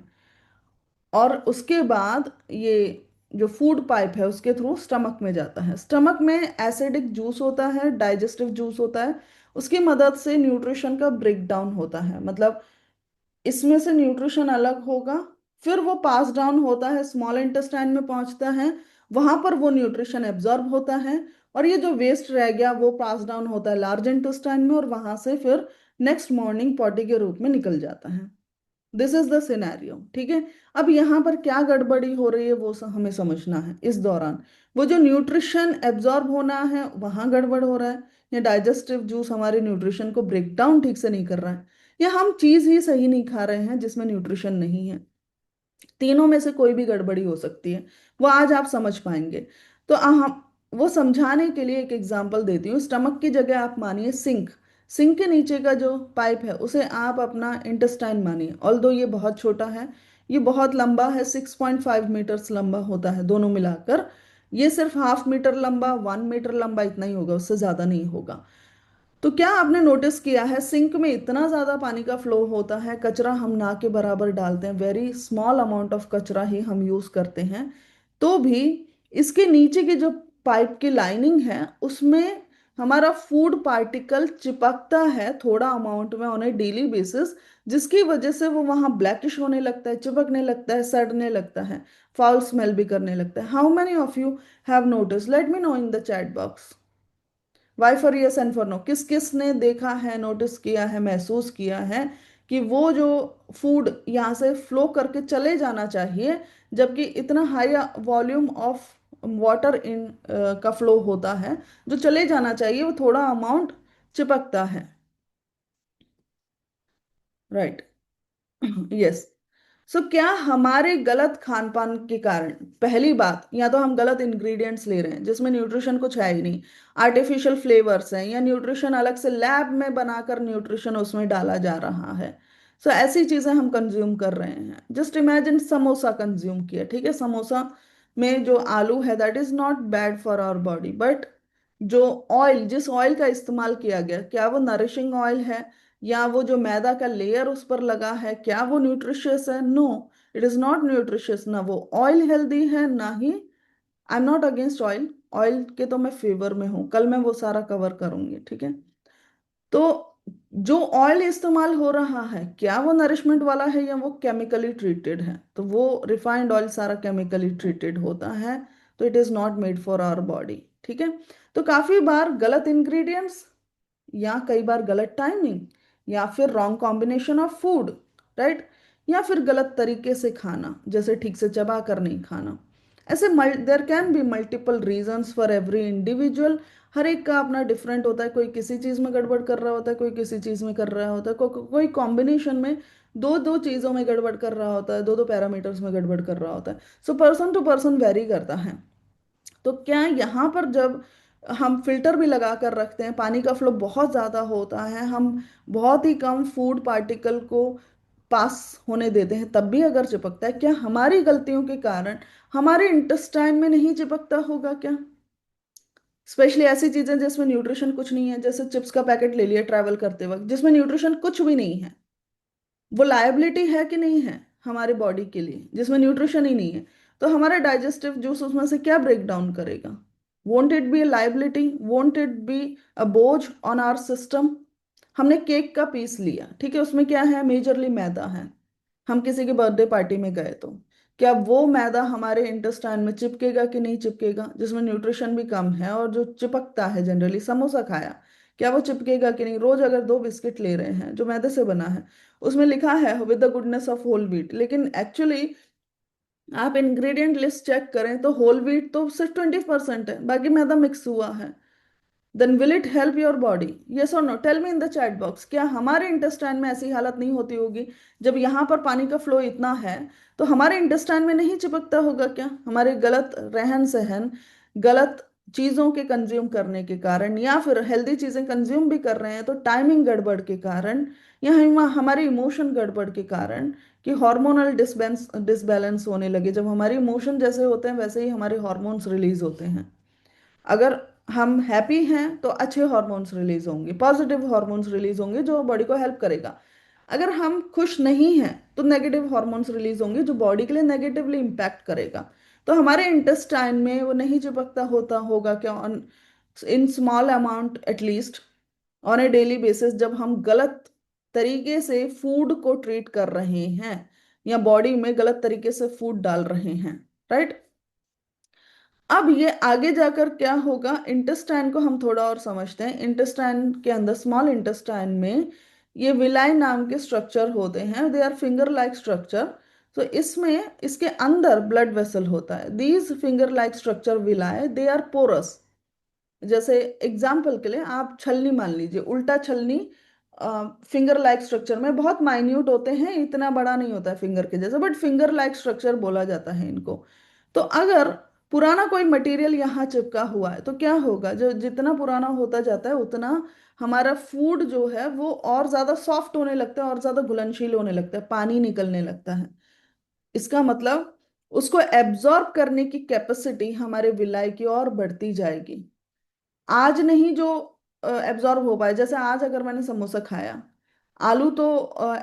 और उसके बाद ये जो फूड पाइप है उसके थ्रू स्टमक में जाता है। स्टमक में एसिडिक जूस होता है, डाइजेस्टिव जूस होता है, उसकी मदद से न्यूट्रिशन का ब्रेकडाउन होता है। मतलब इसमें से न्यूट्रिशन अलग होगा, फिर वो पास डाउन होता है, स्मॉल इंटेस्टाइन में पहुंचता है, वहां पर वो न्यूट्रिशन एब्जॉर्ब होता है, और ये जो वेस्ट रह गया वो पास डाउन होता है लार्ज इंटेस्टाइन में, और वहां से फिर नेक्स्ट मॉर्निंग पॉटी के रूप में निकल जाता है। दिस इज द सिनेरियो, ठीक है। अब यहाँ पर क्या गड़बड़ी हो रही है वो हमें समझना है। इस दौरान वो जो न्यूट्रिशन एब्जॉर्ब होना है वहां गड़बड़ हो रहा है, या डाइजेस्टिव जूस हमारे न्यूट्रिशन को ब्रेक डाउन ठीक से नहीं कर रहा है, या हम चीज ही सही नहीं खा रहे हैं जिसमें न्यूट्रिशन नहीं है। तीनों में से कोई भी गड़बड़ी हो सकती है, वो आज आप समझ पाएंगे। तो हम वो समझाने के लिए एक एग्जांपल देती हूँ। स्टमक की जगह आप मानिए सिंक। सिंक के नीचे का जो पाइप है उसे आप अपना इंटेस्टाइन मानिए। ऑल्दो ये बहुत छोटा है, ये बहुत लंबा है, 6.5 मीटर्स लंबा होता है दोनों मिलाकर। ये सिर्फ हाफ मीटर लंबा, 1 मीटर लंबा इतना ही होगा, उससे ज्यादा नहीं होगा। तो क्या आपने नोटिस किया है सिंक में इतना ज्यादा पानी का फ्लो होता है, कचरा हम ना के बराबर डालते हैं, वेरी स्मॉल अमाउंट ऑफ कचरा ही हम यूज करते हैं, तो भी इसके नीचे की जो पाइप की लाइनिंग है उसमें हमारा फूड पार्टिकल चिपकता है थोड़ा अमाउंट में ऑन ए डेली बेसिस, जिसकी वजह से वो वहां ब्लैकिश होने लगता है, चिपकने लगता है, सड़ने लगता है, फाउल स्मेल भी करने लगता है। How many of you have notice? Let me know in the chat box. Y for yes and for no, किस किस ने देखा है, नोटिस किया है, महसूस किया है कि वो जो फूड यहाँ से फ्लो करके चले जाना चाहिए, जबकि इतना high volume of water in का फ्लो होता है, जो चले जाना चाहिए वो थोड़ा अमाउंट चिपकता है। राइट। यस। सो क्या हमारे गलत खान पान के कारण, पहली बात, या तो हम गलत इंग्रेडिएंट्स ले रहे हैं जिसमें न्यूट्रिशन कुछ है ही नहीं, आर्टिफिशियल फ्लेवर्स हैं, या न्यूट्रिशन अलग से लैब में बनाकर न्यूट्रिशन उसमें डाला जा रहा है। सो ऐसी चीजें हम कंज्यूम कर रहे हैं। जस्ट इमेजिन समोसा कंज्यूम किया, ठीक है, समोसा में जो आलू है that is not bad for our body, but जो ऑयल, जिस ऑयल का इस्तेमाल किया गया, क्या वो नरिशिंग ऑयल है, या वो जो मैदा का लेयर उस पर लगा है क्या वो न्यूट्रिशियस है? No, it is not nutritious. ना वो ऑयल हेल्दी है, ना ही, I am not against oil, oil के तो मैं फेवर में हूँ, कल मैं वो सारा कवर करूंगी, ठीक है। तो जो ऑयल इस्तेमाल हो रहा है क्या वो नरिशमेंट वाला है, या वो केमिकली ट्रीटेड है? तो वो रिफाइंड ऑयल सारा केमिकली ट्रीटेड होता है, तो it is not made for our body, ठीक है। तो काफी बार गलत इंग्रेडिएंट्स, या कई बार गलत टाइमिंग, या फिर wrong combination of food, right, या फिर गलत तरीके से खाना, जैसे ठीक से चबा कर नहीं खाना। ऐसे there can be multiple reasons for every individual. हर एक का अपना डिफरेंट होता है, कोई किसी चीज में गड़बड़ कर रहा होता है, कोई किसी चीज में कर रहा होता है, कोई कॉम्बिनेशन में दो दो चीजों में गड़बड़ कर रहा होता है, दो दो पैरामीटर्स में गड़बड़ कर रहा होता है। So person to person vary करता है। तो क्या यहाँ पर जब हम फिल्टर भी लगा कर रखते हैं, पानी का फ्लो बहुत ज़्यादा होता है, हम बहुत ही कम फूड पार्टिकल को पास होने देते हैं, तब भी अगर चिपकता है, क्या हमारी गलतियों के कारण हमारे इंटेस्टाइन में नहीं चिपकता होगा क्या? स्पेशली ऐसी चीजें जिसमें न्यूट्रिशन कुछ नहीं है, जैसे चिप्स का पैकेट ले लिया ट्रैवल करते वक्त, जिसमें न्यूट्रिशन कुछ भी नहीं है, वो लायबिलिटी है कि नहीं है हमारे बॉडी के लिए, जिसमें न्यूट्रिशन ही नहीं है? तो हमारा डाइजेस्टिव जूस उसमें से क्या ब्रेक डाउन करेगा? Won't it be a liability? Won't it be a बोझ ऑन आवर सिस्टम? हमने केक का पीस लिया, ठीक है, उसमें क्या है, मेजरली मैदा है, हम किसी के बर्थडे पार्टी में गए तो क्या वो मैदा हमारे इंटेस्टाइन में चिपकेगा कि नहीं चिपकेगा, जिसमें न्यूट्रिशन भी कम है और जो चिपकता है? जनरली समोसा खाया, क्या वो चिपकेगा कि नहीं? रोज अगर दो बिस्किट ले रहे हैं जो मैदे से बना है, उसमें लिखा है with the goodness of whole wheat, लेकिन एक्चुअली आप इंग्रेडिएंट लिस्ट चेक करें तो होल व्हीट तो सिर्फ 20% है, बाकी मैदा मिक्स हुआ है। Then will it help your body? Yes और no? Tell me in the chat box. क्या हमारे इंटेस्टाइन में ऐसी हालत नहीं होती होगी? जब यहाँ पर पानी का फ्लो इतना है तो हमारे इंटेस्टाइन में नहीं चिपकता होगा क्या? हमारे गलत रहन सहन, गलत चीजों के कंज्यूम करने के कारण, या फिर हेल्दी चीजें कंज्यूम भी कर रहे हैं तो टाइमिंग गड़बड़ के कारण, या हमारे इमोशन गड़बड़ के कारण, कि हार्मोनल डिसबैलेंस होने लगे। जब हमारे इमोशन जैसे होते हैं वैसे ही हमारे हार्मोन्स रिलीज होते हैं। अगर हम हैप्पी हैं तो अच्छे हार्मोन्स रिलीज होंगे, पॉजिटिव हार्मोन्स रिलीज होंगे जो बॉडी को हेल्प करेगा। अगर हम खुश नहीं हैं तो नेगेटिव हार्मोन्स रिलीज होंगे जो बॉडी के लिए नेगेटिवली इम्पैक्ट करेगा। तो हमारे इंटेस्टाइन में वो नहीं चिपकता होता होगा क्या, in small amount at least, on a daily basis, जब हम गलत तरीके से फूड को ट्रीट कर रहे हैं या बॉडी में गलत तरीके से फूड डाल रहे हैं, राइट। अब ये आगे जाकर क्या होगा, इंटेस्टाइन को हम थोड़ा और समझते हैं। इंटेस्टाइन के अंदर, स्मॉल इंटेस्टाइन में, ये विलाई नाम के स्ट्रक्चर होते हैं, they are finger like structure. तो इसमें, इसके अंदर ब्लड वेसल होता है। These finger like structure villi, they are porous. जैसे एग्जाम्पल के लिए आप छलनी मान लीजिए, उल्टा छलनी फिंगर लाइक स्ट्रक्चर में बहुत माइन्यूट होते हैं, इतना बड़ा नहीं होता है फिंगर के जैसे, बट फिंगर लाइक स्ट्रक्चर बोला जाता है इनको। तो अगर पुराना कोई मटेरियल यहाँ चिपका हुआ है तो क्या होगा, जो जितना पुराना होता जाता है उतना हमारा फूड जो है वो और ज्यादा सॉफ्ट होने लगता है और ज्यादा घुलनशील होने लगता है, पानी निकलने लगता है। इसका मतलब उसको एब्जॉर्ब करने की कैपेसिटी हमारे विलाई की और बढ़ती जाएगी। आज नहीं जो एब्जॉर्ब हो पाए, जैसे आज अगर मैंने समोसा खाया, आलू तो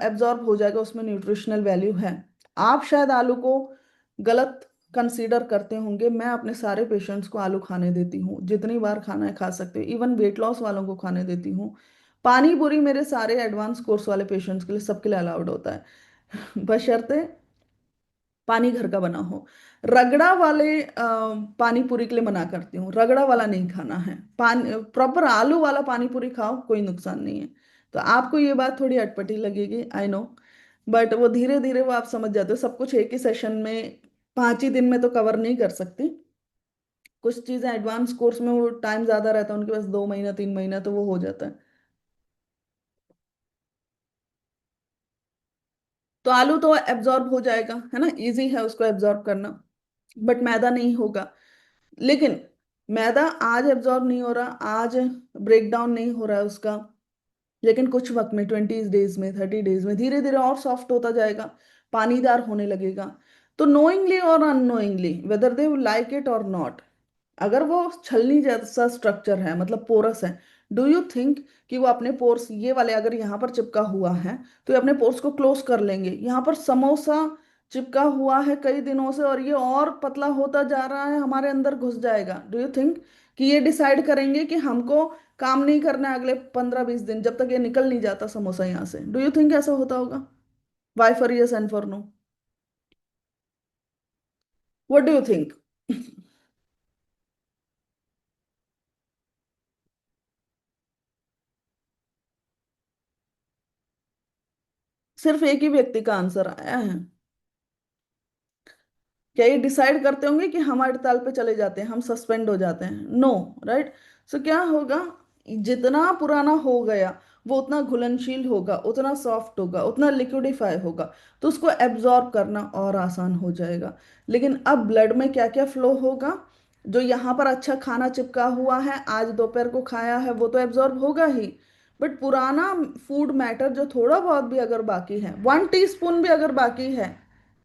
एब्जॉर्ब हो जाएगा, उसमें न्यूट्रिशनल वैल्यू है। आप शायद आलू को गलत कंसीडर करते होंगे, मैं अपने सारे पेशेंट्स को आलू खाने देती हूँ, जितनी बार खाना है खा सकते हो, इवन वेट लॉस वालों को खाने देती हूँ। पानी पूरी मेरे सारे एडवांस कोर्स वाले पेशेंट्स के लिए, सबके लिए अलाउड होता है बशर्ते पानी घर का बना हो। रगड़ा वाले पानी पूरी के लिए मना करती हूँ, रगड़ा वाला नहीं खाना है। पानी प्रॉपर आलू वाला पानी पूरी खाओ, कोई नुकसान नहीं है। तो आपको ये बात थोड़ी अटपटी लगेगी, आई नो, बट वो धीरे धीरे वो आप समझ जाते हो। सब कुछ एक ही सेशन में, 5 ही दिन में तो कवर नहीं कर सकती। कुछ चीजें एडवांस कोर्स में वो टाइम ज्यादा रहता है उनके पास, 2 महीना 3 महीना, तो वो हो जाता है। तो आलू तो एब्जॉर्ब हो जाएगा, है ना, इजी है उसको एब्जॉर्ब करना, बट मैदा नहीं होगा। लेकिन मैदा आज एब्जॉर्ब नहीं हो रहा, आज ब्रेक डाउन नहीं हो रहा है उसका, लेकिन कुछ वक्त में, 20 डेज में, 30 डेज में धीरे धीरे और सॉफ्ट होता जाएगा, पानीदार होने लगेगा। तो नोइंगली और unknowingly, whether they like it और नॉट, अगर वो छलनी जैसा स्ट्रक्चर है, मतलब पोरस है, डू यू थिंक कि वो अपने पोर्स, ये वाले अगर यहाँ पर चिपका हुआ है तो ये अपने पोर्स को क्लोज कर लेंगे? यहाँ पर समोसा चिपका हुआ है कई दिनों से और ये और पतला होता जा रहा है, हमारे अंदर घुस जाएगा। डू यू थिंक कि ये डिसाइड करेंगे कि हमको काम नहीं करना है अगले 15-20 दिन, जब तक ये निकल नहीं जाता समोसा यहाँ से? डू यू थिंक ऐसा होता होगा? Y for yes and for no? What do you think? सिर्फ एक ही व्यक्ति का आंसर आया है। क्या ये डिसाइड करते होंगे कि हम हड़ताल पे चले जाते हैं, हम सस्पेंड हो जाते हैं? No, right. सो क्या होगा, जितना पुराना हो गया वो उतना घुलनशील होगा, उतना सॉफ्ट होगा, उतना लिक्विडिफाई होगा, तो उसको एब्जॉर्ब करना और आसान हो जाएगा। लेकिन अब ब्लड में क्या क्या फ्लो होगा, जो यहाँ पर अच्छा खाना चिपका हुआ है, आज दोपहर को खाया है, वो तो एब्जॉर्ब होगा ही, बट पुराना फूड मैटर जो थोड़ा बहुत भी अगर बाकी है, 1 टीस्पून भी अगर बाकी है,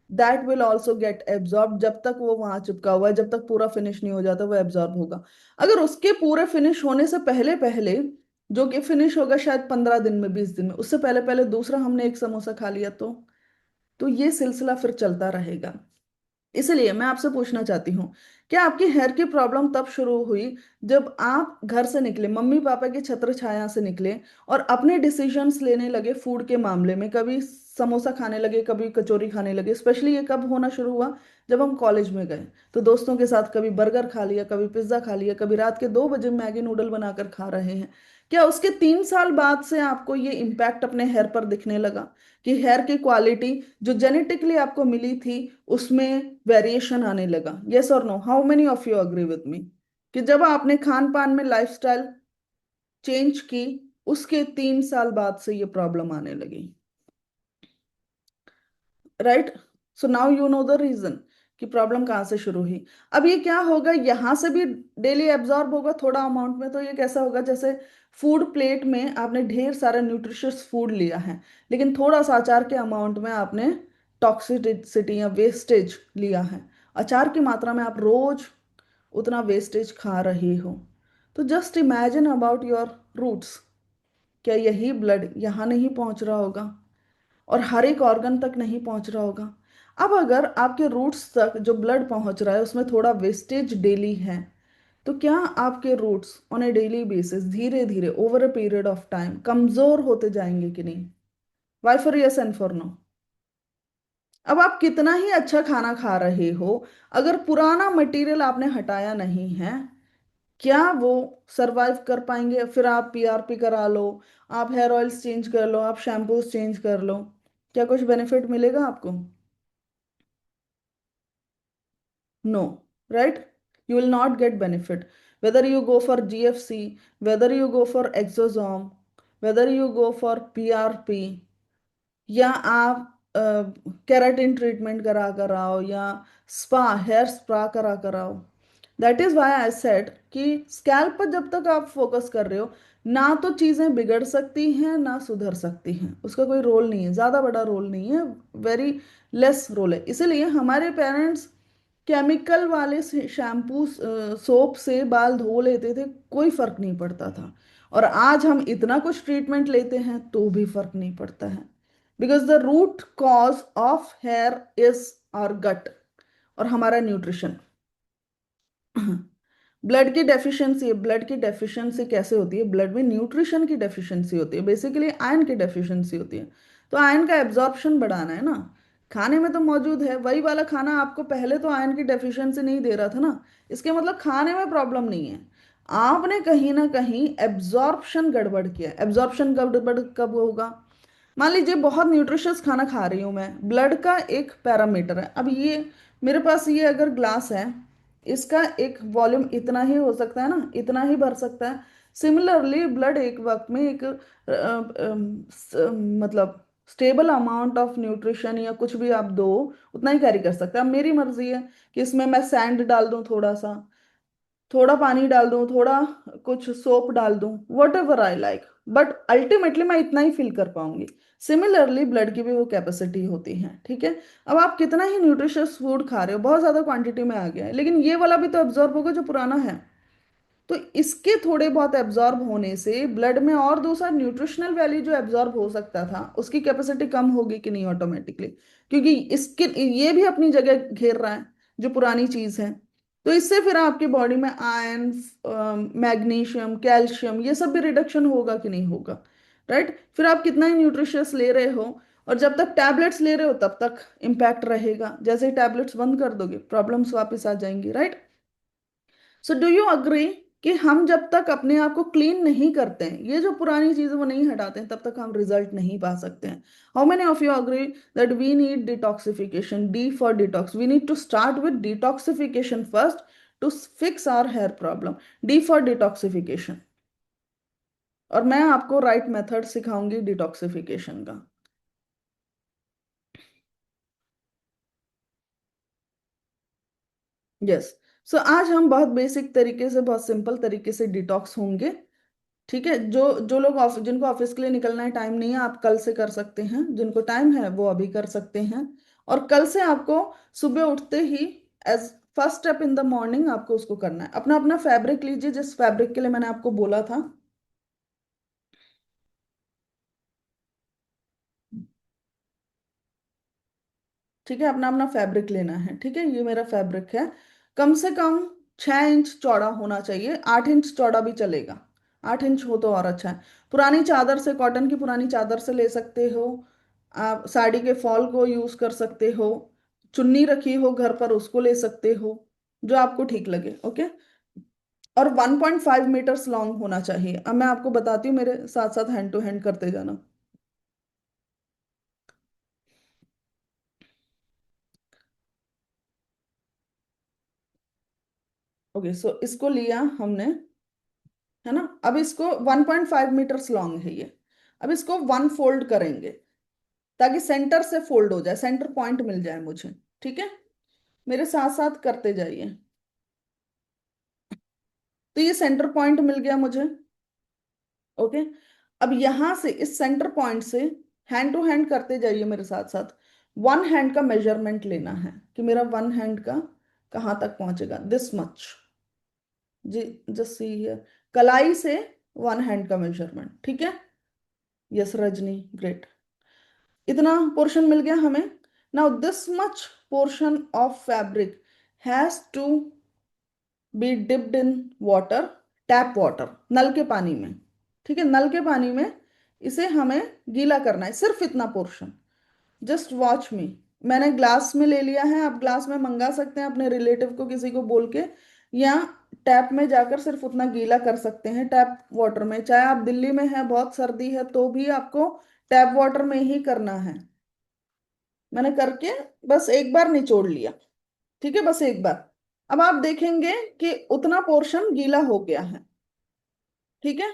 that will also get absorb. जब तक वो वहां चिपका हुआ है, जब तक पूरा फिनिश नहीं हो जाता, वो एब्जॉर्ब होगा। अगर उसके पूरे फिनिश होने से पहले पहले, जो कि फिनिश होगा शायद 15 दिन में, 20 दिन में, उससे पहले पहले दूसरा हमने एक समोसा खा लिया तो ये सिलसिला फिर चलता रहेगा। इसलिए मैं आपसे पूछना चाहती हूँ, क्या आपकी हेयर की प्रॉब्लम तब शुरू हुई जब आप घर से निकले, मम्मी पापा की छत्र छाया से निकले, और अपने डिसीजंस लेने लगे फूड के मामले में? कभी समोसा खाने लगे, कभी कचौरी खाने लगे। स्पेशली ये कब होना शुरू हुआ, जब हम कॉलेज में गए तो दोस्तों के साथ कभी बर्गर खा लिया, कभी पिज्ज़ा खा लिया, कभी रात के 2 बजे मैगी नूडल बनाकर खा रहे हैं। क्या उसके 3 साल बाद से आपको ये इम्पैक्ट अपने हेयर पर दिखने लगा, कि हेयर की क्वालिटी जो जेनेटिकली आपको मिली थी उसमें वेरिएशन आने लगा? यस और no, how many of you agree with me, कि जब आपने खान पान में लाइफस्टाइल चेंज की, उसके 3 साल बाद से ये प्रॉब्लम आने लगी, right? So now you know the reason, कि प्रॉब्लम कहाँ से शुरू हुई। अब ये क्या होगा, यहां से भी डेली एब्जॉर्ब होगा थोड़ा अमाउंट में, तो ये कैसा होगा, जैसे फूड प्लेट में आपने ढेर सारा न्यूट्रिशियस फूड लिया है, लेकिन थोड़ा सा अचार के अमाउंट में आपने टॉक्सिसिटी या वेस्टेज लिया है। अचार की मात्रा में आप रोज उतना वेस्टेज खा रहे हो। तो just imagine about your roots, क्या यही ब्लड यहाँ नहीं पहुंच रहा होगा और हर एक ऑर्गन तक नहीं पहुंच रहा होगा। अब अगर आपके रूट्स तक जो ब्लड पहुंच रहा है उसमें थोड़ा वेस्टेज डेली है, तो क्या आपके roots on a daily basis धीरे धीरे over a period of time कमजोर होते जाएंगे कि नहीं? Y for yes and for no? अब आप कितना ही अच्छा खाना खा रहे हो, अगर पुराना मटेरियल आपने हटाया नहीं है, क्या वो सरवाइव कर पाएंगे? फिर आप पीआरपी करा लो, आप हेयर ऑयल्स चेंज कर लो, आप शैम्पूस चेंज कर लो, क्या कुछ बेनिफिट मिलेगा आपको? No, right? You will not get benefit. Whether you go for GFC, whether you go for exosome, whether you go for PRP, या आप केराटिन ट्रीटमेंट करा कर आओ, या स्पा हेयर स्पा करा कर आओ। That is why I said कि स्कैल्प पर जब तक आप फोकस कर रहे हो, ना तो चीजें बिगड़ सकती हैं ना सुधर सकती हैं, उसका कोई रोल नहीं है, ज्यादा बड़ा रोल नहीं है, वेरी लेस रोल है। इसीलिए हमारे पेरेंट्स केमिकल वाले शैम्पू सोप से बाल धो लेते थे, कोई फर्क नहीं पड़ता था। और आज हम इतना कुछ ट्रीटमेंट लेते हैं तो भी फर्क नहीं पड़ता है, because the root cause of hair is our gut और हमारा न्यूट्रिशन। ब्लड की डेफिशिएंसी, ब्लड की डेफिशिएंसी कैसे होती है? ब्लड में न्यूट्रिशन की डेफिशिएंसी होती है, बेसिकली आयरन की डेफिशिएंसी होती है। तो आयरन का एब्जॉर्प्शन बढ़ाना है ना, खाने में तो मौजूद है वही वाला खाना, आपको पहले तो आयरन की डेफिशिएंसी नहीं दे रहा था ना, इसके मतलब खाने में प्रॉब्लम नहीं है, आपने कहीं ना कहीं एब्जॉर्प्शन गड़बड़ किया। एब्जॉर्प्शन गड़बड़ कब होगा? मान लीजिए बहुत न्यूट्रिशियस खाना खा रही हूँ मैं, ब्लड का एक पैरामीटर है, अब ये मेरे पास ये अगर ग्लास है, इसका एक वॉल्यूम इतना ही हो सकता है ना, इतना ही भर सकता है। सिमिलरली ब्लड एक वक्त में एक मतलब स्टेबल अमाउंट ऑफ न्यूट्रिशन या कुछ भी आप दो, उतना ही कैरी कर सकता है। अब मेरी मर्जी है कि इसमें मैं सैंड डाल दूं, थोड़ा सा, थोड़ा पानी डाल दूं, थोड़ा कुछ सोप डाल दूं, what ever I like, but ultimately मैं इतना ही फील कर पाऊंगी। सिमिलरली ब्लड की भी वो कैपेसिटी होती है, ठीक है? अब आप कितना ही न्यूट्रिशियस फूड खा रहे हो, बहुत ज्यादा क्वांटिटी में आ गया है, लेकिन ये वाला भी तो एब्जॉर्ब होगा जो पुराना है। तो इसके थोड़े बहुत एब्जॉर्ब होने से ब्लड में और दूसरा न्यूट्रिशनल वैल्यू जो एब्जॉर्ब हो सकता था उसकी कैपेसिटी कम होगी कि नहीं ऑटोमेटिकली? क्योंकि इसके ये भी अपनी जगह घेर रहा है जो पुरानी चीज है। तो इससे फिर आपकी बॉडी में आयरन, मैग्नीशियम, कैल्शियम, ये सब भी रिडक्शन होगा कि नहीं होगा? राइट? फिर आप कितना ही न्यूट्रिशियस ले रहे हो, और जब तक टैबलेट्स ले रहे हो तब तक इम्पैक्ट रहेगा, जैसे ही टैबलेट्स बंद कर दोगे प्रॉब्लम्स वापस आ जाएंगी, right? So do you agree कि हम जब तक अपने आप को क्लीन नहीं करते हैं, ये जो पुरानी चीजें वो नहीं हटाते हैं, तब तक हम रिजल्ट नहीं पा सकते हैं? How many of you agree that we need detoxification? D for detox, we need to start with detoxification first to fix our hair problem. D for detoxification. और मैं आपको राइट मेथड सिखाऊंगी डिटॉक्सिफिकेशन का। Yes. So आज हम बहुत basic तरीके से, बहुत सिंपल तरीके से डिटॉक्स होंगे, ठीक है? जो जो लोग जिनको ऑफिस के लिए निकलना है, टाइम नहीं है, आप कल से कर सकते हैं, जिनको टाइम है वो अभी कर सकते हैं। और कल से आपको सुबह उठते ही as first step in the morning आपको उसको करना है। अपना अपना फैब्रिक लीजिए, जिस फैब्रिक के लिए मैंने आपको बोला था। ठीक है, अपना अपना फैब्रिक लेना है, ठीक है? ये मेरा फैब्रिक है, कम से कम 6 इंच चौड़ा होना चाहिए, 8 इंच चौड़ा भी चलेगा, 8 इंच हो तो और अच्छा है। पुरानी चादर से, कॉटन की पुरानी चादर से ले सकते हो, आप साड़ी के फॉल को यूज कर सकते हो, चुन्नी रखी हो घर पर उसको ले सकते हो, जो आपको ठीक लगे, ओके? और 1.5 मीटर्स लॉन्ग होना चाहिए। अब मैं आपको बताती हूँ, मेरे साथ साथ हैंड टू हैंड करते जाना। ओके, सो इसको लिया हमने, है ना? अब इसको 1.5 मीटर्स लॉन्ग है ये। अब इसको वन फोल्ड करेंगे ताकि सेंटर से फोल्ड हो जाए, सेंटर पॉइंट मिल जाए मुझे, ठीक है? मेरे साथ साथ करते जाइए। तो ये सेंटर पॉइंट मिल गया मुझे। ओके। अब यहां से इस सेंटर पॉइंट से हैंड टू हैंड करते जाइए मेरे साथ साथ। वन हैंड का मेजरमेंट लेना है कि मेरा वन हैंड का कहाँ तक पहुंचेगा, दिस मच। जी, जस्ट सी हियर, कलाई से वन हैंड का मेजरमेंट, ठीक है। Yes Rajni, great. इतना पोर्शन मिल गया हमें। Now this much portion of fabric has to be dipped in water, tap water, नल के पानी में। ठीक है, नल के पानी में इसे हमें गीला करना है, सिर्फ इतना पोर्शन। जस्ट वॉच मी। मैंने ग्लास में ले लिया है, आप ग्लास में मंगा सकते हैं अपने रिलेटिव को, किसी को बोल के, या टैप में जाकर सिर्फ उतना गीला कर सकते हैं टैप वाटर में। चाहे आप दिल्ली में हैं, बहुत सर्दी है, तो भी आपको टैप वाटर में ही करना है। मैंने करके बस एक बार निचोड़ लिया, ठीक है, बस एक बार। अब आप देखेंगे कि उतना पोर्शन गीला हो गया है, ठीक है।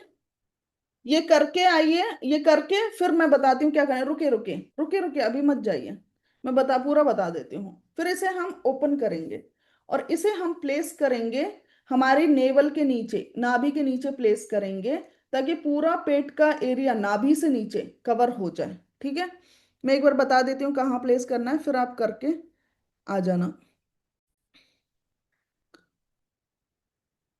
ये करके आइए, ये करके फिर मैं बताती हूँ क्या करें। रुके रुके रुके रुके, अभी मत जाइए, मैं पूरा बता देती हूँ। फिर इसे हम ओपन करेंगे और इसे हम प्लेस करेंगे हमारी नेवल के नीचे, नाभि के नीचे प्लेस करेंगे, ताकि पूरा पेट का एरिया नाभि से नीचे कवर हो जाए, ठीक है। मैं एक बार बता देती हूँ कहाँ प्लेस करना है, फिर आप करके आ जाना।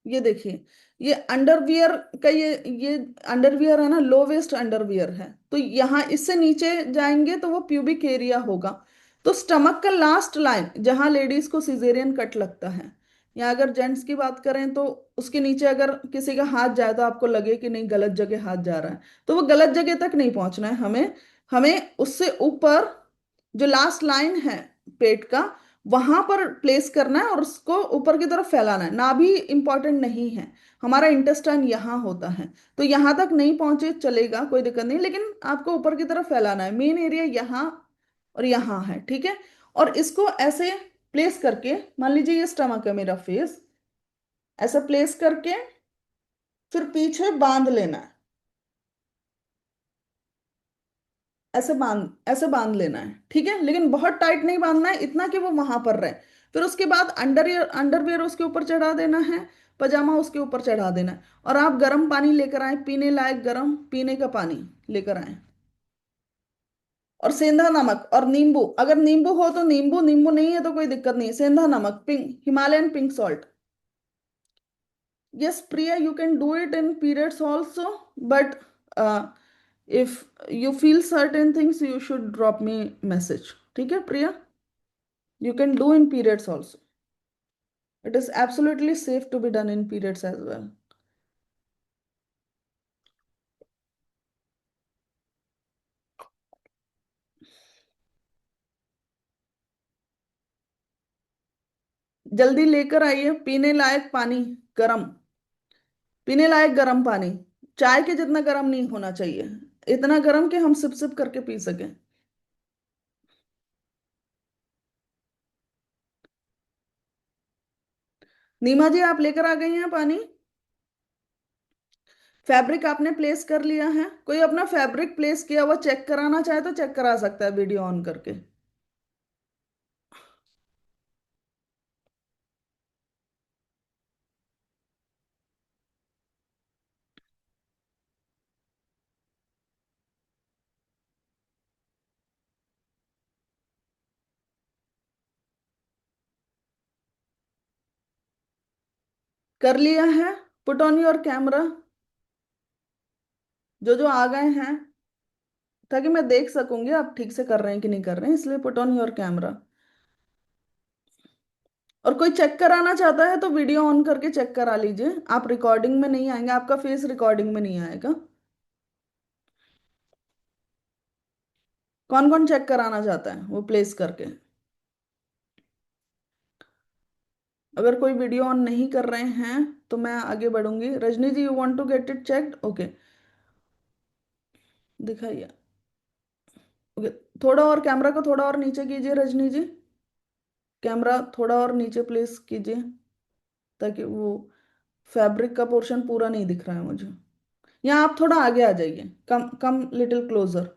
ये देखिए, ये अंडरवियर का, ये अंडरवियर है ना, लो वेस्ट अंडरवियर है। तो यहाँ इससे नीचे जाएंगे तो वो प्यूबिक एरिया होगा। तो स्टमक का लास्ट लाइन जहाँ लेडीज को सिजेरियन कट लगता है, या अगर जेंट्स की बात करें तो उसके नीचे अगर किसी का हाथ जाए तो आपको लगे कि नहीं गलत जगह हाथ जा रहा है, तो वो गलत जगह तक नहीं पहुंचना है हमें। हमें उससे ऊपर जो लास्ट लाइन है पेट का, वहां पर प्लेस करना है और उसको ऊपर की तरफ फैलाना है। नाभि इंपॉर्टेंट नहीं है, हमारा इंटेस्टाइन यहाँ होता है। तो यहाँ तक नहीं पहुंचे चलेगा, कोई दिक्कत नहीं, लेकिन आपको ऊपर की तरफ फैलाना है। मेन एरिया यहाँ और यहाँ है, ठीक है। और इसको ऐसे प्लेस करके, मान लीजिए ये स्टमक है मेरा फेस, ऐसा प्लेस करके फिर पीछे बांध लेना है। ऐसे बांध लेना है, ठीक है, लेकिन बहुत टाइट नहीं बांधना है, इतना कि वो वहां पर रहे। फिर उसके बाद अंडरवियर उसके ऊपर चढ़ा देना है, पजामा उसके ऊपर चढ़ा देना है। और आप गर्म पानी लेकर आए, पीने लायक गर्म पीने का पानी लेकर आए। और सेंधा नमक और नींबू, अगर नींबू हो तो नींबू, नींबू नहीं है तो कोई दिक्कत नहीं, सेंधा नमक, pink Himalayan pink salt. Yes, Priya, you can do it in periods also, but if you feel certain things, you should drop me message. ठीक है, Priya? You can do in periods also. It is absolutely safe to be done in periods as well. जल्दी लेकर आइए पीने लायक पानी, गरम, पीने लायक गरम पानी। चाय के जितना गरम नहीं होना चाहिए, इतना गरम कि हम सिप सिप करके पी सकें। नीमा जी, आप लेकर आ गई हैं पानी? फैब्रिक आपने प्लेस कर लिया है? कोई अपना फैब्रिक प्लेस किया हुआ चेक कराना चाहे तो चेक करा सकता है वीडियो ऑन करके। कर लिया है? पुट ऑन योर कैमरा, जो जो आ गए हैं, ताकि मैं देख सकूंगी आप ठीक से कर रहे हैं कि नहीं कर रहे हैं, इसलिए पुट ऑन योर कैमरा। और कोई चेक कराना चाहता है तो वीडियो ऑन करके चेक करा लीजिए। आप रिकॉर्डिंग में नहीं आएंगे, आपका फेस रिकॉर्डिंग में नहीं आएगा। कौन कौन चेक कराना चाहता है वो प्लेस करके। अगर कोई वीडियो ऑन नहीं कर रहे हैं तो मैं आगे बढ़ूंगी। Rajni ji, you want to get it checked? Okay, दिखाइए। ओके, थोड़ा और कैमरा को थोड़ा और नीचे कीजिए रजनी जी, कैमरा थोड़ा और नीचे प्लेस कीजिए, ताकि वो फैब्रिक का पोर्शन पूरा नहीं दिख रहा है मुझे। यहाँ आप थोड़ा आगे आ जाइए, कम कम, लिटिल क्लोजर।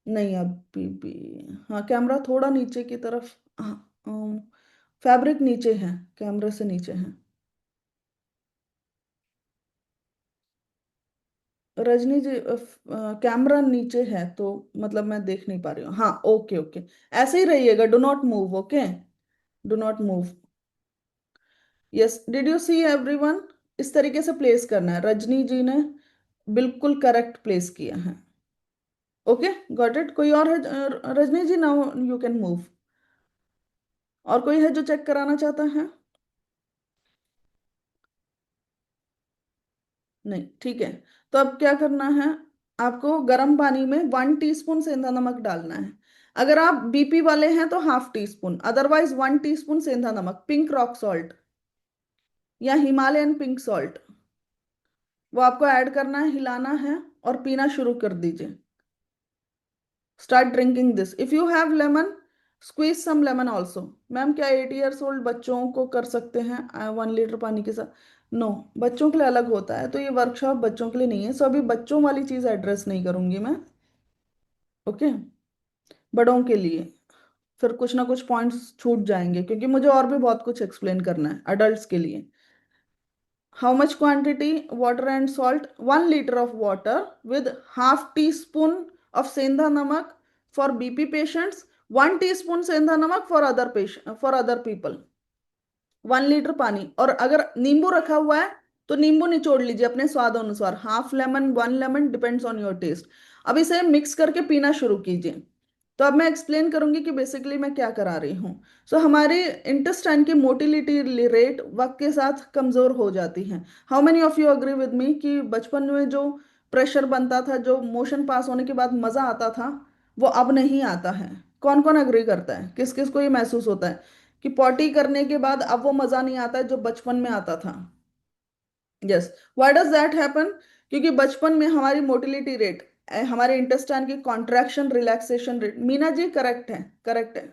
नहीं, अभी भी हाँ, कैमरा थोड़ा नीचे की तरफ, हाँ फैब्रिक नीचे है, कैमरे से नीचे है। रजनी जी, कैमरा नीचे है तो मतलब मैं देख नहीं पा रही हूँ। हाँ, ओके ओके, ऐसे ही रहिएगा, do not move, okay, do not move. Yes, did you see everyone? इस तरीके से प्लेस करना है। रजनी जी ने बिल्कुल करेक्ट प्लेस किया है। Okay, got it. कोई और है? रजनी जी, नाउ यू कैन मूव। और कोई है जो चेक कराना चाहता है? नहीं, ठीक है। तो अब क्या करना है, आपको गर्म पानी में 1 टीस्पून सेंधा नमक डालना है। अगर आप बीपी वाले हैं तो ½ टीस्पून, अदरवाइज 1 टीस्पून सेंधा नमक, पिंक रॉक सॉल्ट या हिमालयन पिंक सॉल्ट, वो आपको ऐड करना है, हिलाना है और पीना शुरू कर दीजिए। Start drinking this. If you have lemon, squeeze some lemon also. Ma'am, क्या 8 years old बच्चों को कर सकते हैं 1 लीटर पानी के साथ? नो, बच्चों के लिए अलग होता है, तो ये वर्कशॉप बच्चों के लिए नहीं है, सो अभी बच्चों वाली चीज एड्रेस नहीं करूंगी मैं। ओके, बड़ों के लिए फिर कुछ ना कुछ पॉइंट्स छूट जाएंगे, क्योंकि मुझे और भी बहुत कुछ एक्सप्लेन करना है अडल्ट्स के लिए। How much quantity water and salt? 1 liter of water with ½ teaspoon of सेंधा नमक फॉर बीपी पेशेंट्स, 1 teaspoon सेंधा नमक for other patient, for other people. 1 litre पानी, और अगर नींबू रखा हुआ है तो नींबू निचोड़ लीजिए अपने स्वाद अनुसार, ½ lemon, 1 lemon, depends on your taste. अब इसे मिक्स करके पीना शुरू कीजिए। तो अब मैं एक्सप्लेन करूंगी कि बेसिकली मैं क्या करा रही हूँ। सो हमारे इंटेस्टाइन की मोटिलिटी रेट वक्त के साथ कमजोर हो जाती है। How many of you agree with me कि बचपन में जो प्रेशर बनता था, जो मोशन पास होने के बाद मजा आता था, वो अब नहीं आता है? कौन कौन अग्री करता है? किस किस को ये महसूस होता है कि पॉटी करने के बाद अब वो मजा नहीं आता है जो बचपन में आता था? Yes, why does that happen? क्योंकि बचपन में हमारी मोटिलिटी रेट, हमारे इंटेस्टाइन की contraction relaxation rate, Meena ji correct है, करेक्ट है,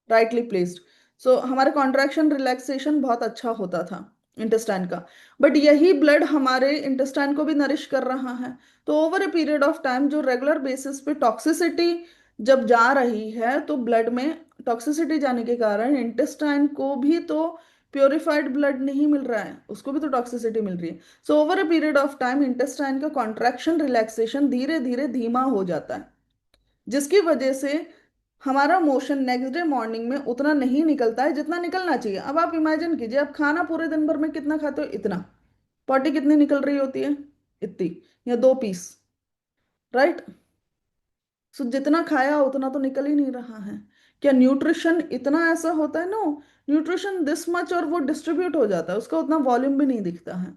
राइटली प्लेस्ड। सो हमारे कॉन्ट्रैक्शन रिलैक्सेशन बहुत अच्छा होता था इंटेस्टाइन का, बट यही ब्लड हमारे इंटेस्टाइन को भी नरिश कर रहा है। तो over a period of time जो रेगुलर बेसिस पे टॉक्सिसिटी जब जा रही है, तो ब्लड में टॉक्सिसिटी जाने के कारण इंटेस्टाइन को भी तो प्योरिफाइड ब्लड नहीं मिल रहा है, उसको भी तो टॉक्सिसिटी मिल रही है। So over a period of time intestine का कॉन्ट्रैक्शन रिलैक्सेशन धीरे धीरे धीमा हो जाता है, जिसकी वजह से हमारा मोशन नेक्स्ट डे मॉर्निंग में उतना नहीं निकलता है जितना निकलना चाहिए। अब आप इमेजिन कीजिए, आप खाना पूरे दिन भर में कितना खाते हो, इतना, पॉटी कितनी निकल रही होती है, इतनी, या 2 पीस, राइट? सो जितना खाया उतना तो निकल ही नहीं रहा है। क्या न्यूट्रिशन इतना ऐसा होता है? नो, न्यूट्रिशन दिस मच और वो डिस्ट्रीब्यूट हो जाता है, उसका उतना वॉल्यूम भी नहीं दिखता है,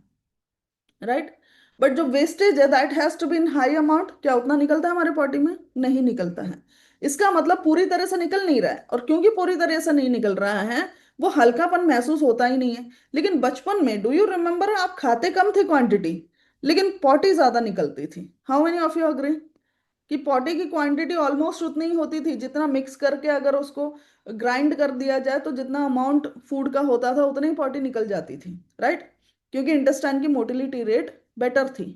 राइट? बट जो वेस्टेज है that has to be in high amount, क्या उतना निकलता है हमारे बॉडी में? नहीं निकलता है। इसका मतलब पूरी तरह से निकल नहीं रहा है, और क्योंकि पूरी तरह से नहीं निकल रहा है, वो हल्कापन महसूस होता ही नहीं है। लेकिन बचपन में, डू यू रिमेम्बर, आप खाते कम थे क्वांटिटी, लेकिन पॉटी ज्यादा निकलती थी। How many of you agree कि पॉटी की क्वांटिटी ऑलमोस्ट उतनी ही होती थी, जितना मिक्स करके अगर उसको ग्राइंड कर दिया जाए तो जितना अमाउंट फूड का होता था उतनी ही पॉटी निकल जाती थी, राइट? क्योंकि इंटेस्टाइन की मोटिलिटी रेट बेटर थी।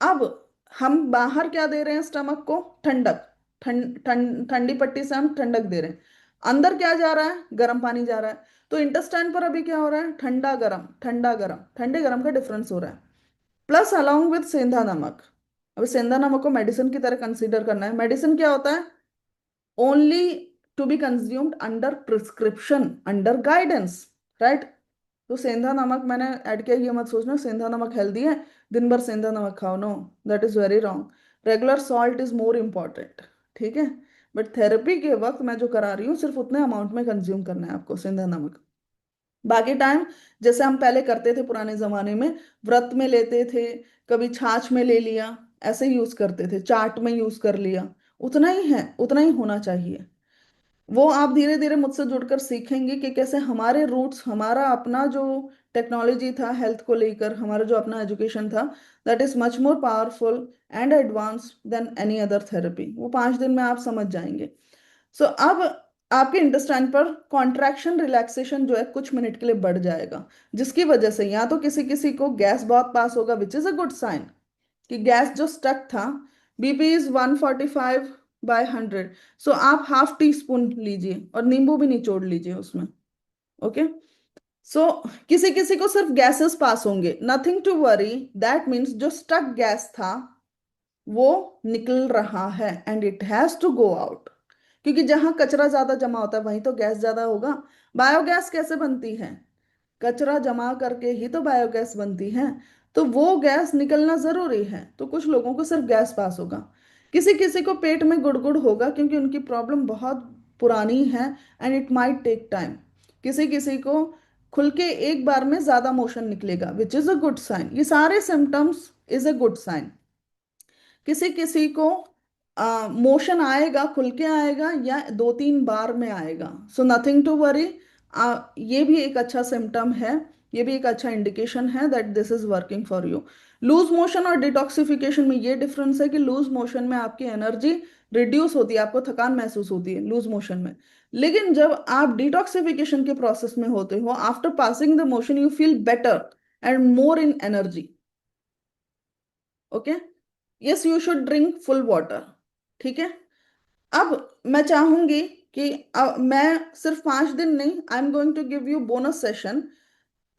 अब हम बाहर क्या दे रहे हैं स्टमक को? ठंडक, ठंडी पट्टी से हम ठंडक दे रहे हैं। अंदर क्या जा रहा है? गर्म पानी जा रहा है। तो इंटेस्टाइन पर अभी क्या हो रहा है? ठंडा गर्म, ठंडा गर्म, ठंडे गर्म का डिफरेंस हो रहा है, प्लस अलोंग विद सेंधा नमक। अब सेंधा नमक को मेडिसिन की तरह कंसीडर करना है। मेडिसिन क्या होता है? Only to be consumed under prescription, under guidance, right? तो सेंधा नमक मैंने ऐड किया, ये मत सोचना सेंधा नमक हेल्दी है, दिन भर सेंधा नमक खाओ, no, that is very wrong. Regular salt is more important, ठीक है? बट थेरेपी के वक्त मैं जो करा रही हूँ, सिर्फ उतने अमाउंट में कंज्यूम करना है आपको सेंधा नमक। बाकी टाइम जैसे हम पहले करते थे पुराने जमाने में, व्रत में लेते थे, कभी छाछ में ले लिया, ऐसे यूज करते थे, चाट में यूज कर लिया, उतना ही है, उतना ही होना चाहिए। वो आप धीरे धीरे मुझसे जुड़कर सीखेंगे कि कैसे हमारे रूट्स, हमारा अपना जो टेक्नोलॉजी था हेल्थ को लेकर, हमारा जो अपना एजुकेशन था, that is much more powerful and advance than any other therapy. वो 5 दिन में आप समझ जाएंगे। सो अब आपके इंटेस्टाइन पर कॉन्ट्रैक्शन रिलैक्सेशन जो है कुछ मिनट के लिए बढ़ जाएगा, जिसकी वजह से या तो किसी किसी को गैस बहुत पास होगा, which is a good sign कि गैस जो स्टक था, बीपी इज 145, बाय 100। सो आप हाफ टी स्पून लीजिए और नींबू भी निचोड़ लीजिए उसमें। ओके। सो किसी किसी को सिर्फ गैसेस पास होंगे, nothing to worry. That means जो स्टक गैस था वो निकल रहा है and it has to go out. क्योंकि जहां कचरा ज्यादा जमा होता है वहीं तो गैस ज्यादा होगा। बायोगैस कैसे बनती है? कचरा जमा करके ही तो बायोगैस बनती है। तो वो गैस निकलना जरूरी है, तो कुछ लोगों को सिर्फ गैस पास होगा। किसी किसी को पेट में गुड़गुड़ होगा क्योंकि उनकी प्रॉब्लम बहुत पुरानी है and it might take time. किसी किसी को खुल के एक बार में ज्यादा मोशन निकलेगा which is a good sign. ये सारे symptoms is a good sign. किसी किसी को मोशन आएगा, खुल के आएगा या 2-3 बार में आएगा। So nothing to worry. ये भी एक अच्छा सिम्टम है। ये भी एक अच्छा इंडिकेशन है that this is working for you. Loose motion और डिटॉक्सिफिकेशन में ये डिफरेंस है कि लूज मोशन में आपकी एनर्जी रिड्यूस होती है, आपको थकान महसूस होती है लूज मोशन में। लेकिन जब आप डिटॉक्सिफिकेशन के प्रोसेस में होते हो, after passing the motion you feel better and more in energy. Okay. Yes, you should drink full water. ठीक है। अब मैं चाहूंगी कि मैं सिर्फ 5 दिन नहीं, I am going to give you bonus session.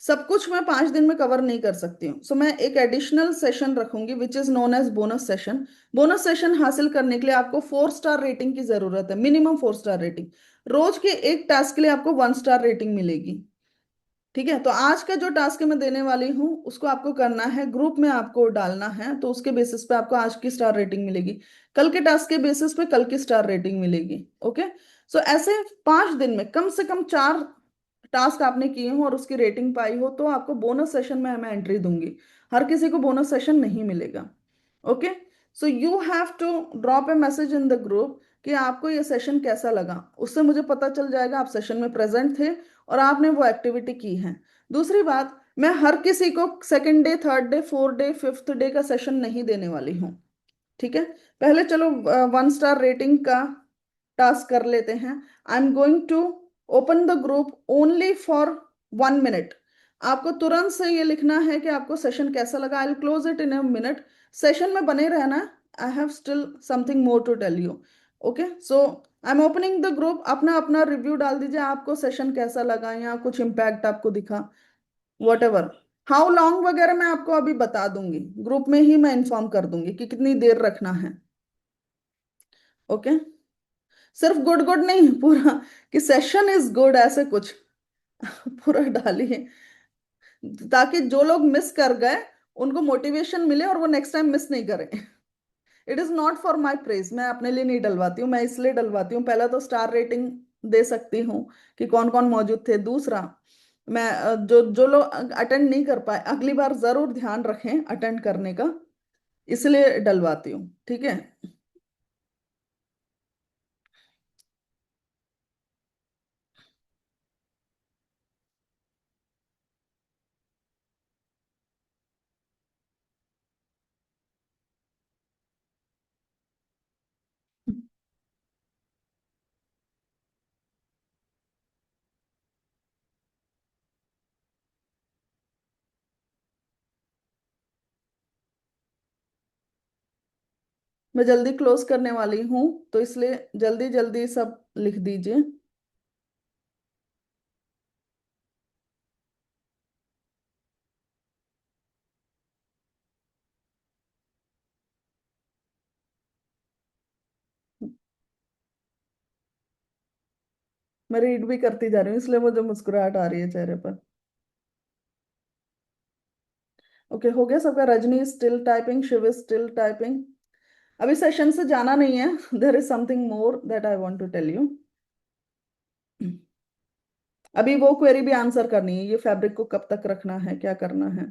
सब कुछ मैं 5 दिन में कवर नहीं कर सकती हूँ, सो मैं एक एडिशनल सेशन रखूंगी which is known as bonus session. Bonus session हासिल करने के लिए आपको 4 स्टार रेटिंग की जरूरत है, मिनिमम 4 स्टार रेटिंग। रोज के एक टास्क के लिए आपको 1 स्टार रेटिंग मिलेगी। ठीक है। तो आज का जो टास्क मैं देने वाली हूँ उसको आपको करना है, ग्रुप में आपको डालना है, तो उसके बेसिस पे आपको आज की स्टार रेटिंग मिलेगी। कल के टास्क के बेसिस पे कल की स्टार रेटिंग मिलेगी। ओके। सो ऐसे 5 दिन में कम से कम 4 टास्क आपने किए हो और उसकी रेटिंग पाई हो तो आपको बोनस सेशन में मैं एंट्री दूंगी। हर किसी को बोनस सेशन नहीं मिलेगा। Okay. So you have to drop a message in the group कि आपको ये सेशन कैसा लगा। उससे मुझे पता चल जाएगा आप सेशन में प्रेजेंट थे और आपने वो एक्टिविटी की है। दूसरी बात, मैं हर किसी को second day, third day, fourth day, fifth day का सेशन नहीं देने वाली हूँ। ठीक है। पहले चलो 1 स्टार रेटिंग का टास्क कर लेते हैं। I am going to open the group only for 1 minute. आपको तुरंत से ये लिखना है कि आपको सेशन कैसा लगा। I will close it in a minute. Session में बने रहना। I have still something more to tell you. Okay. So I am opening the group. अपना अपना रिव्यू डाल दीजिए, आपको सेशन कैसा लगा या कुछ इम्पैक्ट आपको दिखा, वट एवर। हाउ लॉन्ग वगैरह मैं आपको अभी बता दूंगी, ग्रुप में ही मैं इन्फॉर्म कर दूंगी कि कितनी देर रखना है। ओके। सिर्फ गुड गुड नहीं, पूरा कि सेशन इज गुड ऐसे कुछ पूरा डालिए ताकि जो लोग मिस कर गए उनको मोटिवेशन मिले और वो नेक्स्ट टाइम मिस नहीं करें। It is not for my praise. मैं अपने लिए नहीं डलवाती हूँ, मैं इसलिए डलवाती हूँ पहला तो स्टार रेटिंग दे सकती हूँ कि कौन कौन मौजूद थे। दूसरा, मैं जो जो लोग अटेंड नहीं कर पाए अगली बार जरूर ध्यान रखें अटेंड करने का, इसलिए डलवाती हूँ। ठीक है। मैं जल्दी क्लोज करने वाली हूँ तो इसलिए जल्दी जल्दी सब लिख दीजिए। मैं रीड भी करती जा रही हूँ इसलिए मुझे मुस्कुराहट आ रही है चेहरे पर। ओके, हो गया सबका। Rajni still typing, Shiv still typing. अभी सेशन से जाना नहीं है, there is something more that I want to tell you. अभी वो क्वेरी भी आंसर करनी है, ये फैब्रिक को कब तक रखना है, क्या करना है।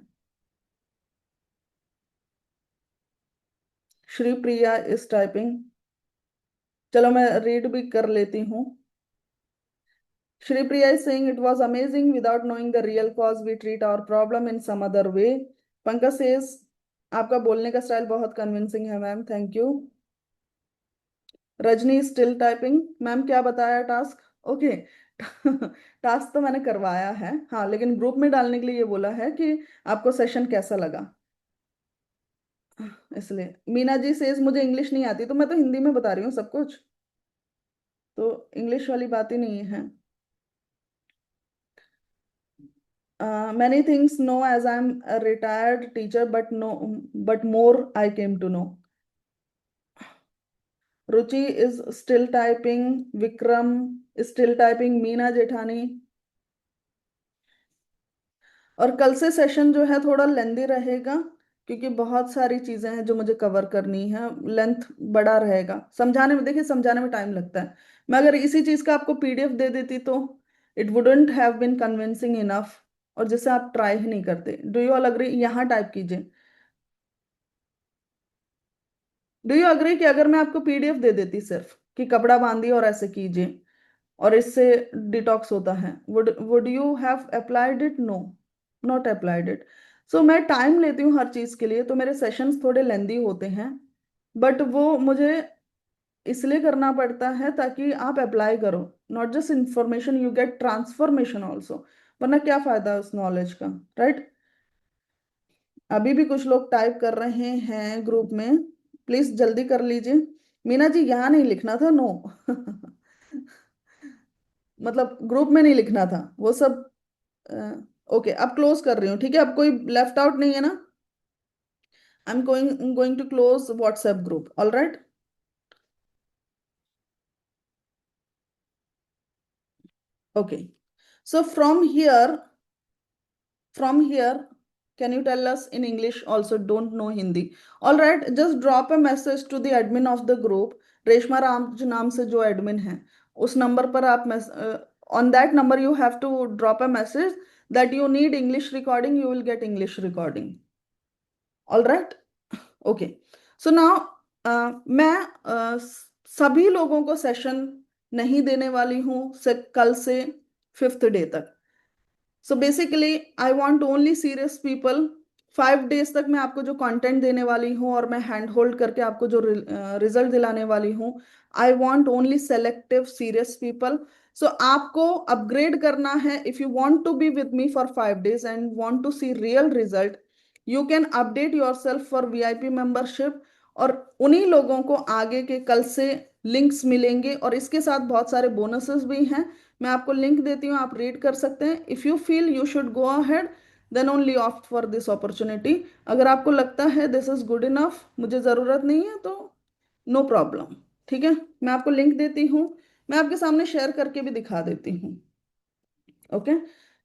Shri Priya is typing. चलो मैं रीड भी कर लेती हूँ। Shri Priya is saying it was amazing. Without knowing the real cause, we treat our problem in some other way. Pankaj says आपका बोलने का स्टाइल बहुत कन्विंसिंग है ma'am, thank you. Rajni still typing. Ma'am क्या बताया टास्क? ओके। टास्क तो मैंने करवाया है हाँ, लेकिन ग्रुप में डालने के लिए ये बोला है कि आपको सेशन कैसा लगा। इसलिए मीना जी सेज मुझे इंग्लिश नहीं आती, तो मैं तो हिंदी में बता रही हूँ सब कुछ, तो इंग्लिश वाली बात ही नहीं है। Many things know as I'm a retired teacher, but no, but more I came to know. Ruchi is still typing. Vikram is still typing. Meena Jethani. और कल से सेशन जो है थोड़ा लेंदी रहेगा, क्योंकि बहुत सारी चीजें हैं जो मुझे कवर करनी है, लेंथ बड़ा रहेगा। समझाने में, देखिए समझाने में टाइम लगता है। मैं अगर इसी चीज का आपको पीडीएफ दे देती तो it wouldn't have been convincing enough, और जिसे आप ट्राई ही नहीं करते। Do you all agree? यहाँ टाइप कीजिए। डू यू अग्री कि अगर मैं आपको पीडीएफ दे देती सिर्फ कि कपड़ा बांधिए और ऐसे कीजिए और इससे डिटॉक्स होता है, would you have applied it? No, not applied it. So मैं टाइम लेती हूँ हर चीज के लिए, तो मेरे सेशंस थोड़े लेंदी होते हैं, बट वो मुझे इसलिए करना पड़ता है ताकि आप अप्लाई करो। Not just information, you get transformation also, वरना क्या फायदा उस नॉलेज का, राइट? अभी भी कुछ लोग टाइप कर रहे हैं ग्रुप में, प्लीज जल्दी कर लीजिए। मीना जी यहाँ नहीं लिखना था, नो। मतलब ग्रुप में नहीं लिखना था वो सब। ओके, अब क्लोज कर रही हूँ, ठीक है? अब कोई लेफ्ट आउट नहीं है ना? I am going to close WhatsApp group, all right? Okay, so from here, can you tell us in English also? Don't know Hindi, all right? Just drop a message to the admin of the group, Reshma Ram जो नाम से जो admin है, उस number पर आप on that number you have to drop a message that you need English recording, you will get English recording, all right? Okay, so now मैं सभी लोगों को सेशन नहीं देने वाली हूँ कल से 5th डे तक। सो basically I want only serious people. 5 days तक मैं आपको जो कंटेंट देने वाली हूँ और मैं हैंड होल्ड करके आपको जो रिजल्ट दिलाने वाली हूँ, I want only selective serious people. So आपको अपग्रेड करना है। If you want to be with me for 5 days and want to see real result, you can update your self for VIP membership, और उन्हीं लोगों को आगे के कल से लिंक्स मिलेंगे, और इसके साथ बहुत सारे बोनसेस भी हैं। मैं आपको लिंक देती हूँ, आप रीड कर सकते हैं। If you feel you should go ahead, then only opt for this opportunity. अगर आपको लगता है दिस इज गुड इनफ, मुझे ज़रूरत नहीं है, तो नो प्रॉब्लम, ठीक है? मैं आपको लिंक देती हूँ, मैं आपके सामने शेयर करके भी दिखा देती हूँ। ओके,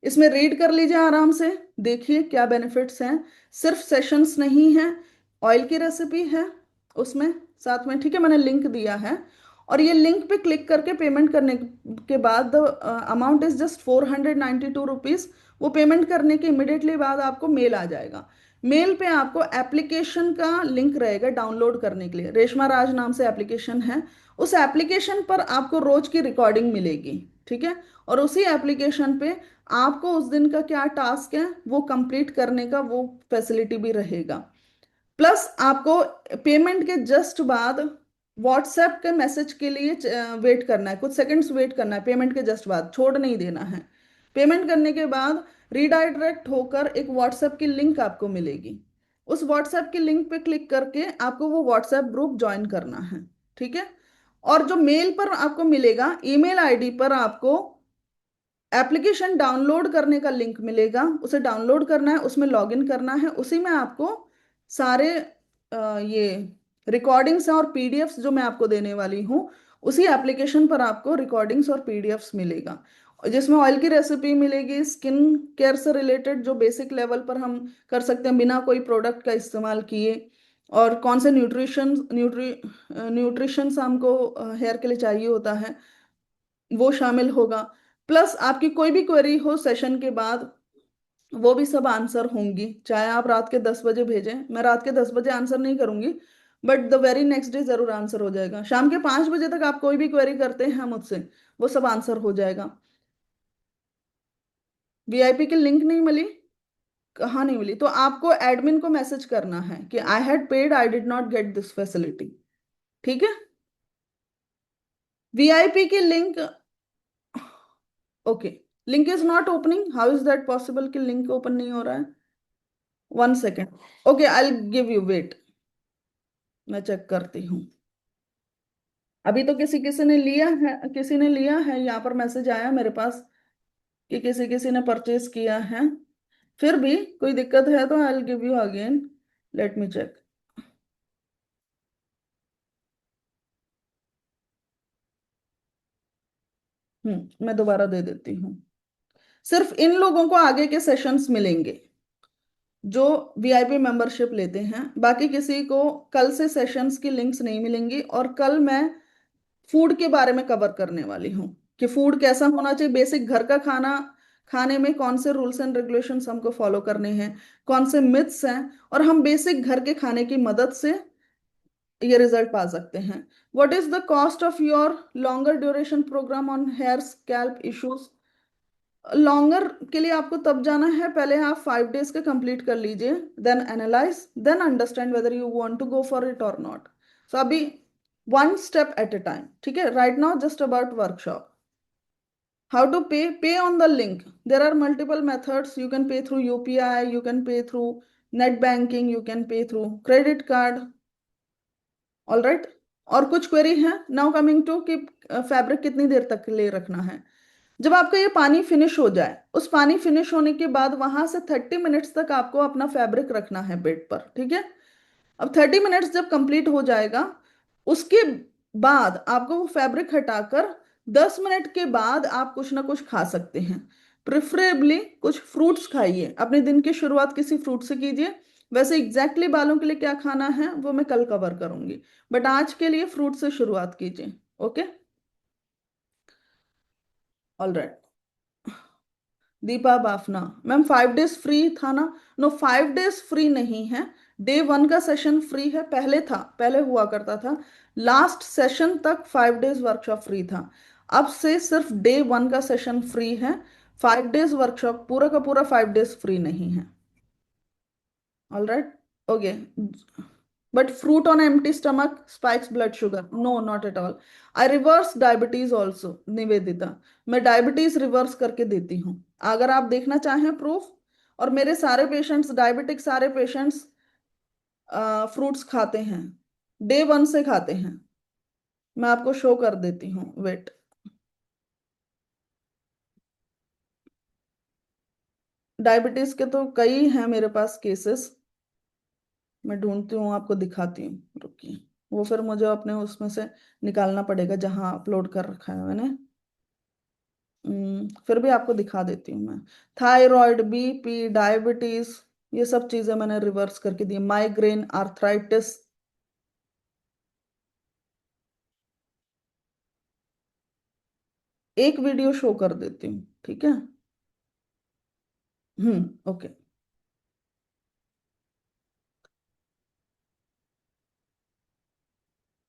इसमें रीड कर लीजिए आराम से, देखिए क्या बेनिफिट्स हैं। सिर्फ सेशंस नहीं है, ऑयल की रेसिपी है उसमें साथ में, ठीक है? मैंने लिंक दिया है, और ये लिंक पे क्लिक करके पेमेंट करने के बाद अमाउंट इज जस्ट 492 रुपीज़। वो पेमेंट करने के इमिडिएटली बाद आपको मेल आ जाएगा। मेल पे आपको एप्लीकेशन का लिंक रहेगा डाउनलोड करने के लिए। रेशमा राज नाम से एप्लीकेशन है, उस एप्लीकेशन पर आपको रोज की रिकॉर्डिंग मिलेगी, ठीक है? और उसी एप्लीकेशन पे आपको उस दिन का क्या टास्क है वो कंप्लीट करने का वो फैसिलिटी भी रहेगा। प्लस आपको पेमेंट के जस्ट बाद व्हाट्सएप के मैसेज के लिए वेट करना है, कुछ सेकंड्स वेट करना है पेमेंट के जस्ट बाद, छोड़ नहीं देना है। पेमेंट करने के बाद रीडायरेक्ट होकर एक व्हाट्सएप की लिंक आपको मिलेगी। उस व्हाट्सएप की लिंक पे क्लिक करके आपको वो व्हाट्सएप ग्रुप ज्वाइन करना है, ठीक है? और जो मेल पर आपको मिलेगा, ईमेल आईडी पर आपको एप्लीकेशन डाउनलोड करने का लिंक मिलेगा, उसे डाउनलोड करना है, उसमें लॉगिन करना है। उसी में आपको सारे ये रिकॉर्डिंग्स और पीडीएफ्स जो मैं आपको देने वाली हूँ, उसी एप्लीकेशन पर आपको रिकॉर्डिंग्स और पीडीएफ्स मिलेगा, जिसमें ऑयल की रेसिपी मिलेगी, स्किन केयर से रिलेटेड जो बेसिक लेवल पर हम कर सकते हैं बिना कोई प्रोडक्ट का इस्तेमाल किए, और कौन से न्यूट्रिशंस हमको हेयर के लिए चाहिए होता है, वो शामिल होगा। प्लस आपकी कोई भी क्वेरी हो सेशन के बाद, वो भी सब आंसर होंगी। चाहे आप रात के 10 बजे भेजें, मैं रात के 10 बजे आंसर नहीं करूंगी, but the very next day जरूर आंसर हो जाएगा। शाम के 5 बजे तक आप कोई भी क्वेरी करते हैं मुझसे, वो सब आंसर हो जाएगा। वीआईपी की लिंक नहीं मिली? कहाँ नहीं मिली? तो आपको एडमिन को मैसेज करना है कि I had paid, I did not get this facility, ठीक है? वीआईपी की link, okay, link is not opening, how is that possible कि लिंक ओपन नहीं हो रहा है? 1 second, okay, I give you, wait. मैं चेक करती हूँ। अभी तो किसी किसी ने लिया है, किसी ने लिया है, यहाँ पर मैसेज आया मेरे पास कि किसी किसी ने परचेज किया है। फिर भी कोई दिक्कत है तो I will give you again, let me check. मैं दोबारा दे देती हूँ। सिर्फ इन लोगों को आगे के सेशंस मिलेंगे जो वीआईपी मेंबरशिप लेते हैं, बाकी किसी को कल से सेशंस की लिंक्स नहीं मिलेंगी। और कल मैं फूड के बारे में कवर करने वाली हूँ कि फूड कैसा होना चाहिए, बेसिक घर का खाना खाने में कौन से रूल्स एंड रेगुलेशंस हमको फॉलो करने हैं, कौन से मिथ्स हैं, और हम बेसिक घर के खाने की मदद से ये रिजल्ट पा सकते हैं। What is the cost of your longer duration program on hair scalp issues? Longer के लिए आपको तब जाना है, पहले आप 5 डेज का कंप्लीट कर लीजिए, then analyse, then understand whether you want to go for it और नॉट। सो अभी one step at a time, ठीक है? Right now just about workshop, how to pay on the link. There are multiple methods, you can pay through UPI, you can pay through net banking, you can pay through credit card. All right, और कुछ query है? Now coming to कि fabric कितनी देर तक ले रखना है। जब आपका ये पानी फिनिश हो जाए, उस पानी फिनिश होने के बाद वहां से 30 मिनट्स तक आपको अपना फैब्रिक रखना है बेड पर, ठीक है? अब 30 मिनट्स जब कंप्लीट हो जाएगा, उसके बाद आपको वो फैब्रिक हटाकर 10 मिनट के बाद आप कुछ ना कुछ खा सकते हैं। प्रिफरेबली कुछ फ्रूट्स खाइए, अपने दिन की शुरुआत किसी फ्रूट से कीजिए। वैसे एग्जैक्टली बालों के लिए क्या खाना है वो मैं कल कवर करूंगी, बट आज के लिए फ्रूट से शुरुआत कीजिए। Okay, all right. Deepa Bafna, ma'am 5 days free था ना? नो, 5 डेज फ्री नहीं है। डे 1 का सेशन फ्री है, पहले था, पहले हुआ करता था। लास्ट सेशन तक 5 डेज वर्कशॉप फ्री था। अब से सिर्फ डे 1 का सेशन फ्री है। 5 डेज वर्कशॉप पूरा का पूरा 5 डेज फ्री नहीं है। All right, okay. But fruit on empty stomach spikes blood sugar? No, not at all. I reverse diabetes also, Nivedita. मैं डायबिटीज रिवर्स करके देती हूँ, अगर आप देखना चाहें प्रूफ। और मेरे सारे पेशेंट्स डायबिटिक, सारे पेशेंट्स फ्रूट्स खाते हैं, डे 1 से खाते हैं। मैं आपको शो कर देती हूँ, वेट। डायबिटीज के तो कई हैं मेरे पास केसेस, मैं ढूंढती हूँ आपको दिखाती हूँ, रुकिए। वो फिर मुझे अपने उसमें से निकालना पड़ेगा जहां अपलोड कर रखा है मैंने। फिर भी आपको दिखा देती हूँ मैं। थायराइड, बीपी, डायबिटीज, ये सब चीजें मैंने रिवर्स करके दी। Migraine, arthritis. एक वीडियो शो कर देती हूँ, ठीक है? ओके।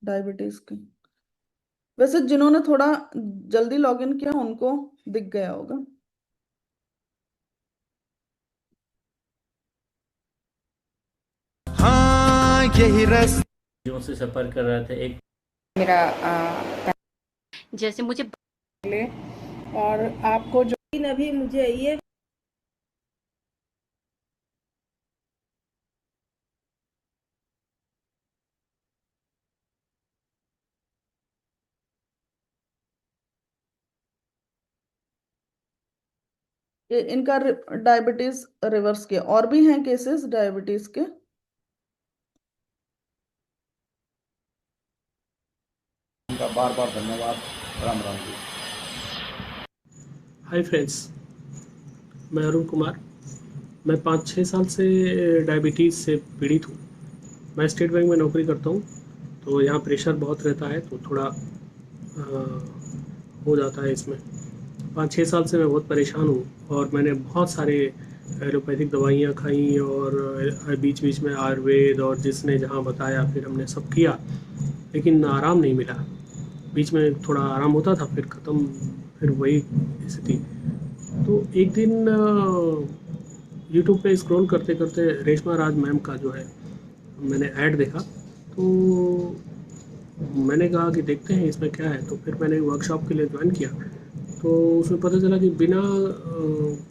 डायबिटीज की, वैसे जिन्होंने थोड़ा जल्दी लॉगिन किया उनको दिख गया होगा। हाँ यही रस जो से सफ़र कर रहे थे एक मेरा जैसे मुझे और आपको जो अभी मुझे ये इनका डायबिटीज रिवर्स किया। और भी हैं केसेस डायबिटीज के? उनका बार बार धन्यवाद। राम राम जी। हाय फ्रेंड्स, मैं अरुण कुमार। मैं 5-6 साल से डायबिटीज़ से पीड़ित हूँ। मैं स्टेट बैंक में नौकरी करता हूँ, तो यहाँ प्रेशर बहुत रहता है, तो थोड़ा हो जाता है इसमें। 5-6 साल से मैं बहुत परेशान हूँ और मैंने बहुत सारे एलोपैथिक दवाइयाँ खाई और बीच बीच में आयुर्वेद और जिसने जहाँ बताया फिर हमने सब किया, लेकिन आराम नहीं मिला। बीच में थोड़ा आराम होता था, फिर ख़त्म, फिर वही स्थिति। तो एक दिन यूट्यूब पे स्क्रॉल करते करते रेशमा राज मैम का जो है मैंने ऐड देखा, तो मैंने कहा कि देखते हैं इसमें क्या है। तो फिर मैंने वर्कशॉप के लिए ज्वाइन किया, तो उसमें पता चला कि बिना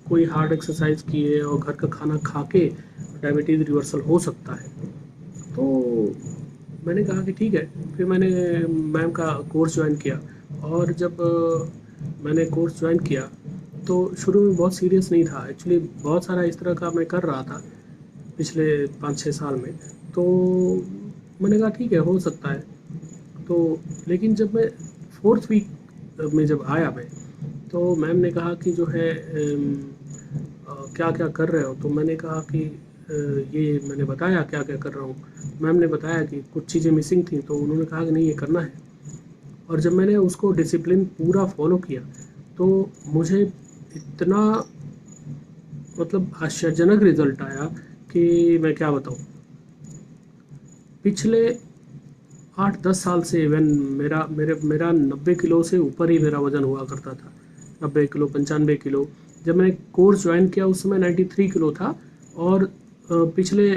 कोई हार्ड एक्सरसाइज किए और घर का खाना खा के डायबिटीज़ रिवर्सल हो सकता है। तो मैंने कहा कि ठीक है। फिर मैंने मैम का कोर्स ज्वाइन किया। और जब मैंने कोर्स ज्वाइन किया तो शुरू में बहुत सीरियस नहीं था एक्चुअली, बहुत सारा इस तरह का मैं कर रहा था पिछले 5-6 साल में। तो मैंने कहा ठीक है, हो सकता है। तो लेकिन जब मैं 4th वीक में जब आया मैं, तो मैम ने कहा कि जो है क्या क्या कर रहे हो। तो मैंने कहा कि ये मैंने बताया क्या क्या कर रहा हूँ। मैम ने बताया कि कुछ चीज़ें मिसिंग थी, तो उन्होंने कहा कि नहीं ये करना है। और जब मैंने उसको डिसिप्लिन पूरा फॉलो किया तो मुझे इतना मतलब आश्चर्यजनक रिजल्ट आया कि मैं क्या बताऊँ। पिछले 8-10 साल से इवन मेरा 90 किलो से ऊपर ही मेरा वज़न हुआ करता था, 90 किलो 95 किलो। जब मैंने कोर्स ज्वाइन किया उस समय 93 किलो था। और पिछले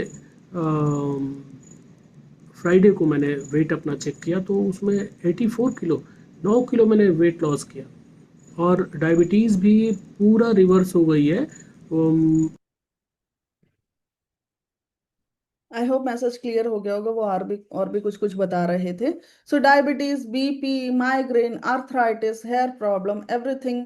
फ्राइडे को मैंने वेट अपना चेक किया तो उसमें 84 किलो, 9 किलो मैंने वेट लॉस किया। और डायबिटीज़ भी पूरा रिवर्स हो गई है। आई होप मैसेज क्लियर हो गया होगा। वो और भी कुछ कुछ बता रहे थे। So diabetes, BP, migraine, arthritis, hair problem, everything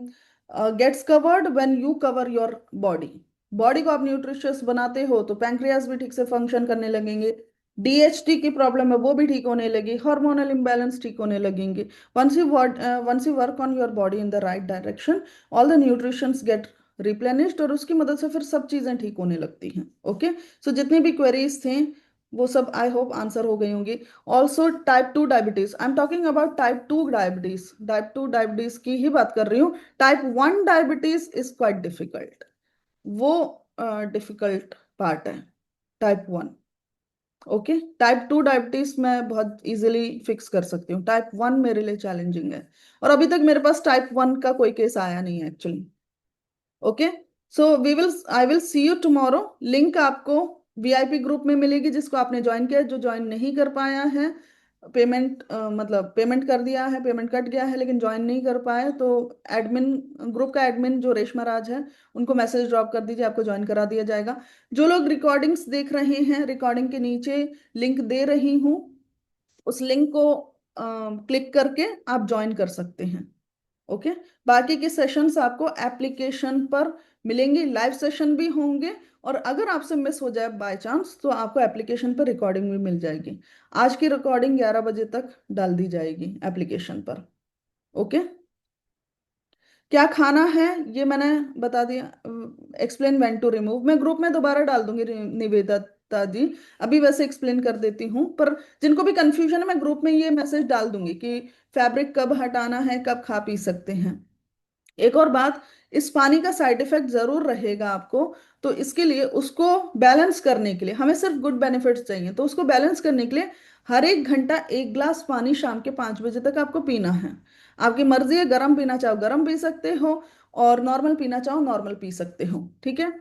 gets covered when you cover your body. Body को आप न्यूट्रिशियस बनाते हो तो पैंक्रियाज भी ठीक से फंक्शन करने लगेंगे। डीएचटी की प्रॉब्लम है वो भी ठीक होने लगी, हार्मोनल इम्बैलेंस ठीक होने लगेंगे। Once you work on your body in the right direction, all the nutritions get replenished, और उसकी मदद से फिर सब चीजें ठीक होने लगती हैं। ओके। सो जितनी भी क्वेरीज थे वो सब आई होप आंसर हो गई होंगी। Also type 2 diabetes, I am talking about type 2 diabetes. Type 2 diabetes की ही बात कर रही हूँ। Type 1 diabetes is quite difficult. वो डिफिकल्ट पार्ट है, टाइप 1। ओके। टाइप 2 डायबिटीज मैं बहुत इजीली फिक्स कर सकती हूँ, टाइप 1 मेरे लिए चैलेंजिंग है। और अभी तक मेरे पास टाइप 1 का कोई केस आया नहीं है actually. Okay. So I will see you tomorrow. Link आपको वीआईपी ग्रुप में मिलेगी जिसको आपने ज्वाइन किया है। जो ज्वाइन नहीं कर पाया है, पेमेंट मतलब पेमेंट कर दिया है, पेमेंट कट गया है लेकिन ज्वाइन नहीं कर पाए, तो एडमिन, ग्रुप का एडमिन जो रेशमा राज है, उनको मैसेज ड्रॉप कर दीजिए, आपको ज्वाइन करा दिया जाएगा। जो लोग रिकॉर्डिंग्स देख रहे हैं, रिकॉर्डिंग के नीचे लिंक दे रही हूँ, उस लिंक को क्लिक करके आप ज्वाइन कर सकते हैं। ओके। बाकी के सेशंस आपको एप्लीकेशन पर मिलेंगे, लाइव सेशन भी होंगे। और अगर आपसे मिस हो जाए बाय चांस तो आपको एप्लीकेशन पर रिकॉर्डिंग भी मिल जाएगी। आज की रिकॉर्डिंग 11 बजे तक डाल दी जाएगी एप्लीकेशन पर। ओके। क्या खाना है ये मैंने बता दिया। एक्सप्लेन व्हेन टू रिमूव मैं ग्रुप में दोबारा डाल दूंगी निवेदिता जी। अभी वैसे एक्सप्लेन कर देती हूँ, पर जिनको भी कंफ्यूजन है मैं ग्रुप में ये मैसेज डाल दूंगी कि फैब्रिक कब हटाना है, कब खा पी सकते हैं। एक और बात, इस पानी का साइड इफेक्ट जरूर रहेगा आपको। तो इसके लिए उसको बैलेंस करने के लिए हमें सिर्फ गुड बेनिफिट्स चाहिए, तो उसको बैलेंस करने के लिए हर 1 घंटा 1 ग्लास पानी शाम के 5 बजे तक आपको पीना है। आपकी मर्जी है, गर्म पीना चाहो गर्म पी सकते हो, और नॉर्मल पीना चाहो नॉर्मल पी सकते हो। ठीक है।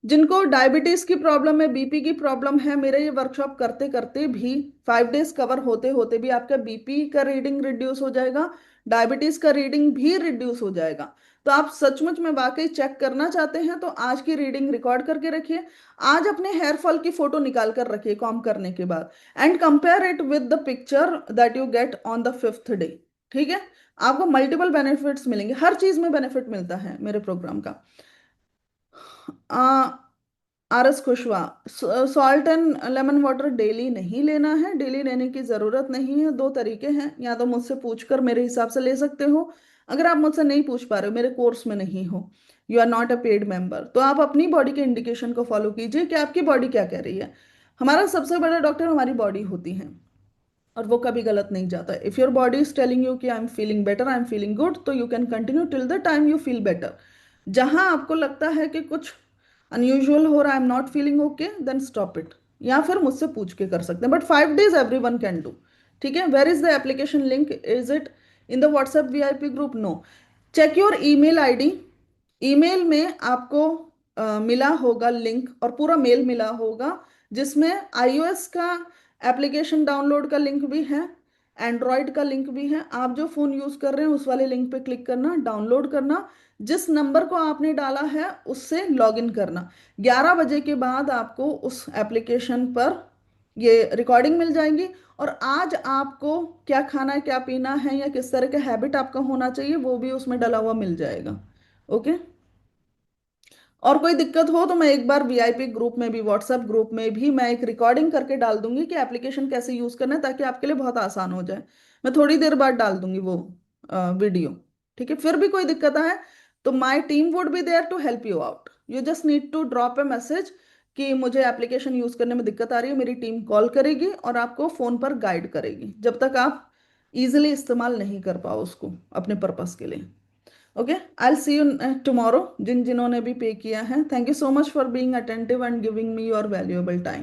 जिनको डायबिटीज की प्रॉब्लम है, बीपी की प्रॉब्लम है, मेरे ये वर्कशॉप करते करते भी 5 डेज कवर होते होते भी आपका बीपी का रीडिंग रिड्यूस हो जाएगा, डायबिटीज का रीडिंग भी रिड्यूस हो जाएगा। तो आप सचमुच में वाकई चेक करना चाहते हैं तो आज की रीडिंग रिकॉर्ड करके रखिए। आज अपने हेयर फॉल की फोटो निकाल कर रखिए कॉम करने के बाद, and compare it with the picture that you get on the 5th day. ठीक है। आपको मल्टीपल बेनिफिट्स मिलेंगे, हर चीज में बेनिफिट मिलता है मेरे प्रोग्राम का। RS Kushwaha, salt and lemon water daily नहीं लेना है, डेली लेने की जरूरत नहीं है। दो तरीके हैं, या तो मुझसे पूछकर मेरे हिसाब से ले सकते हो। अगर आप मुझसे नहीं पूछ पा रहे हो, मेरे कोर्स में नहीं हो, you are not a paid member, तो आप अपनी बॉडी के इंडिकेशन को फॉलो कीजिए कि आपकी बॉडी क्या कह रही है। हमारा सबसे बड़ा डॉक्टर हमारी बॉडी होती है, और वो कभी गलत नहीं जाता। If your body is telling you कि I am feeling better, I am feeling good, तो you can continue till the time you feel better. जहां आपको लगता है कि कुछ अनयूजुअल हो रहा है, I am not feeling okay, then stop it. या फिर मुझसे पूछ के कर सकते हैं, but 5 days every one can do. ठीक है। Where is the application link, is it in the WhatsApp VIP group? No. Check your email ID. Email में आपको मिला होगा लिंक, और पूरा मेल मिला होगा जिसमें आईओएस का एप्लीकेशन डाउनलोड का लिंक भी है, एंड्रॉयड का लिंक भी है। आप जो फोन यूज कर रहे हैं उस वाले लिंक पे क्लिक करना, डाउनलोड करना, जिस नंबर को आपने डाला है उससे लॉगिन करना। 11 बजे के बाद आपको उस एप्लीकेशन पर ये रिकॉर्डिंग मिल जाएगी। और आज आपको क्या खाना है, क्या पीना है, या किस तरह का हैबिट आपका होना चाहिए, वो भी उसमें डला हुआ मिल जाएगा। ओके। और कोई दिक्कत हो तो मैं एक बार वीआईपी ग्रुप में भी, व्हाट्सएप ग्रुप में भी मैं एक रिकॉर्डिंग करके डाल दूंगी कि एप्लीकेशन कैसे यूज करना है, ताकि आपके लिए बहुत आसान हो जाए। मैं थोड़ी देर बाद डाल दूंगी वो वीडियो। ठीक है, फिर भी कोई दिक्कत आए तो my team would be there to help you out. You just need to drop a message कि मुझे एप्लीकेशन यूज करने में दिक्कत आ रही है, मेरी टीम कॉल करेगी और आपको फोन पर गाइड करेगी जब तक आप इजिली इस्तेमाल नहीं कर पाओ उसको अपने पर्पस के लिए। Okay, I will see you tomorrow. जिन जिन्होंने भी पे किया है, thank you so much for being attentive and giving me your valuable time.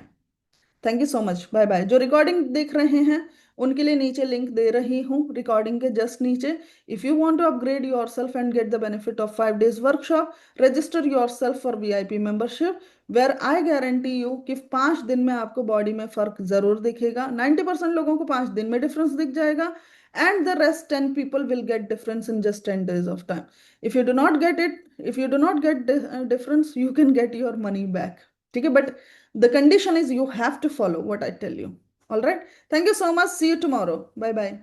Thank you so much, bye bye. जो रिकॉर्डिंग देख रहे हैं उनके लिए नीचे लिंक दे रही हूँ, रिकॉर्डिंग के जस्ट नीचे। If you want to upgrade your self and get the benefit of 5 days workshop, register your self for VIP membership, where I guarantee you कि 5 दिन में आपको बॉडी में फर्क जरूर दिखेगा। 90% लोगों को 5 दिन में डिफरेंस दिख जाएगा, and the rest 10 people will get difference in just 10 days of time. If you do not get it, if you do not get difference, you can get your money back. ठीक है, but the condition is you have to follow what I tell you. All right, thank you so much, see you tomorrow, bye bye.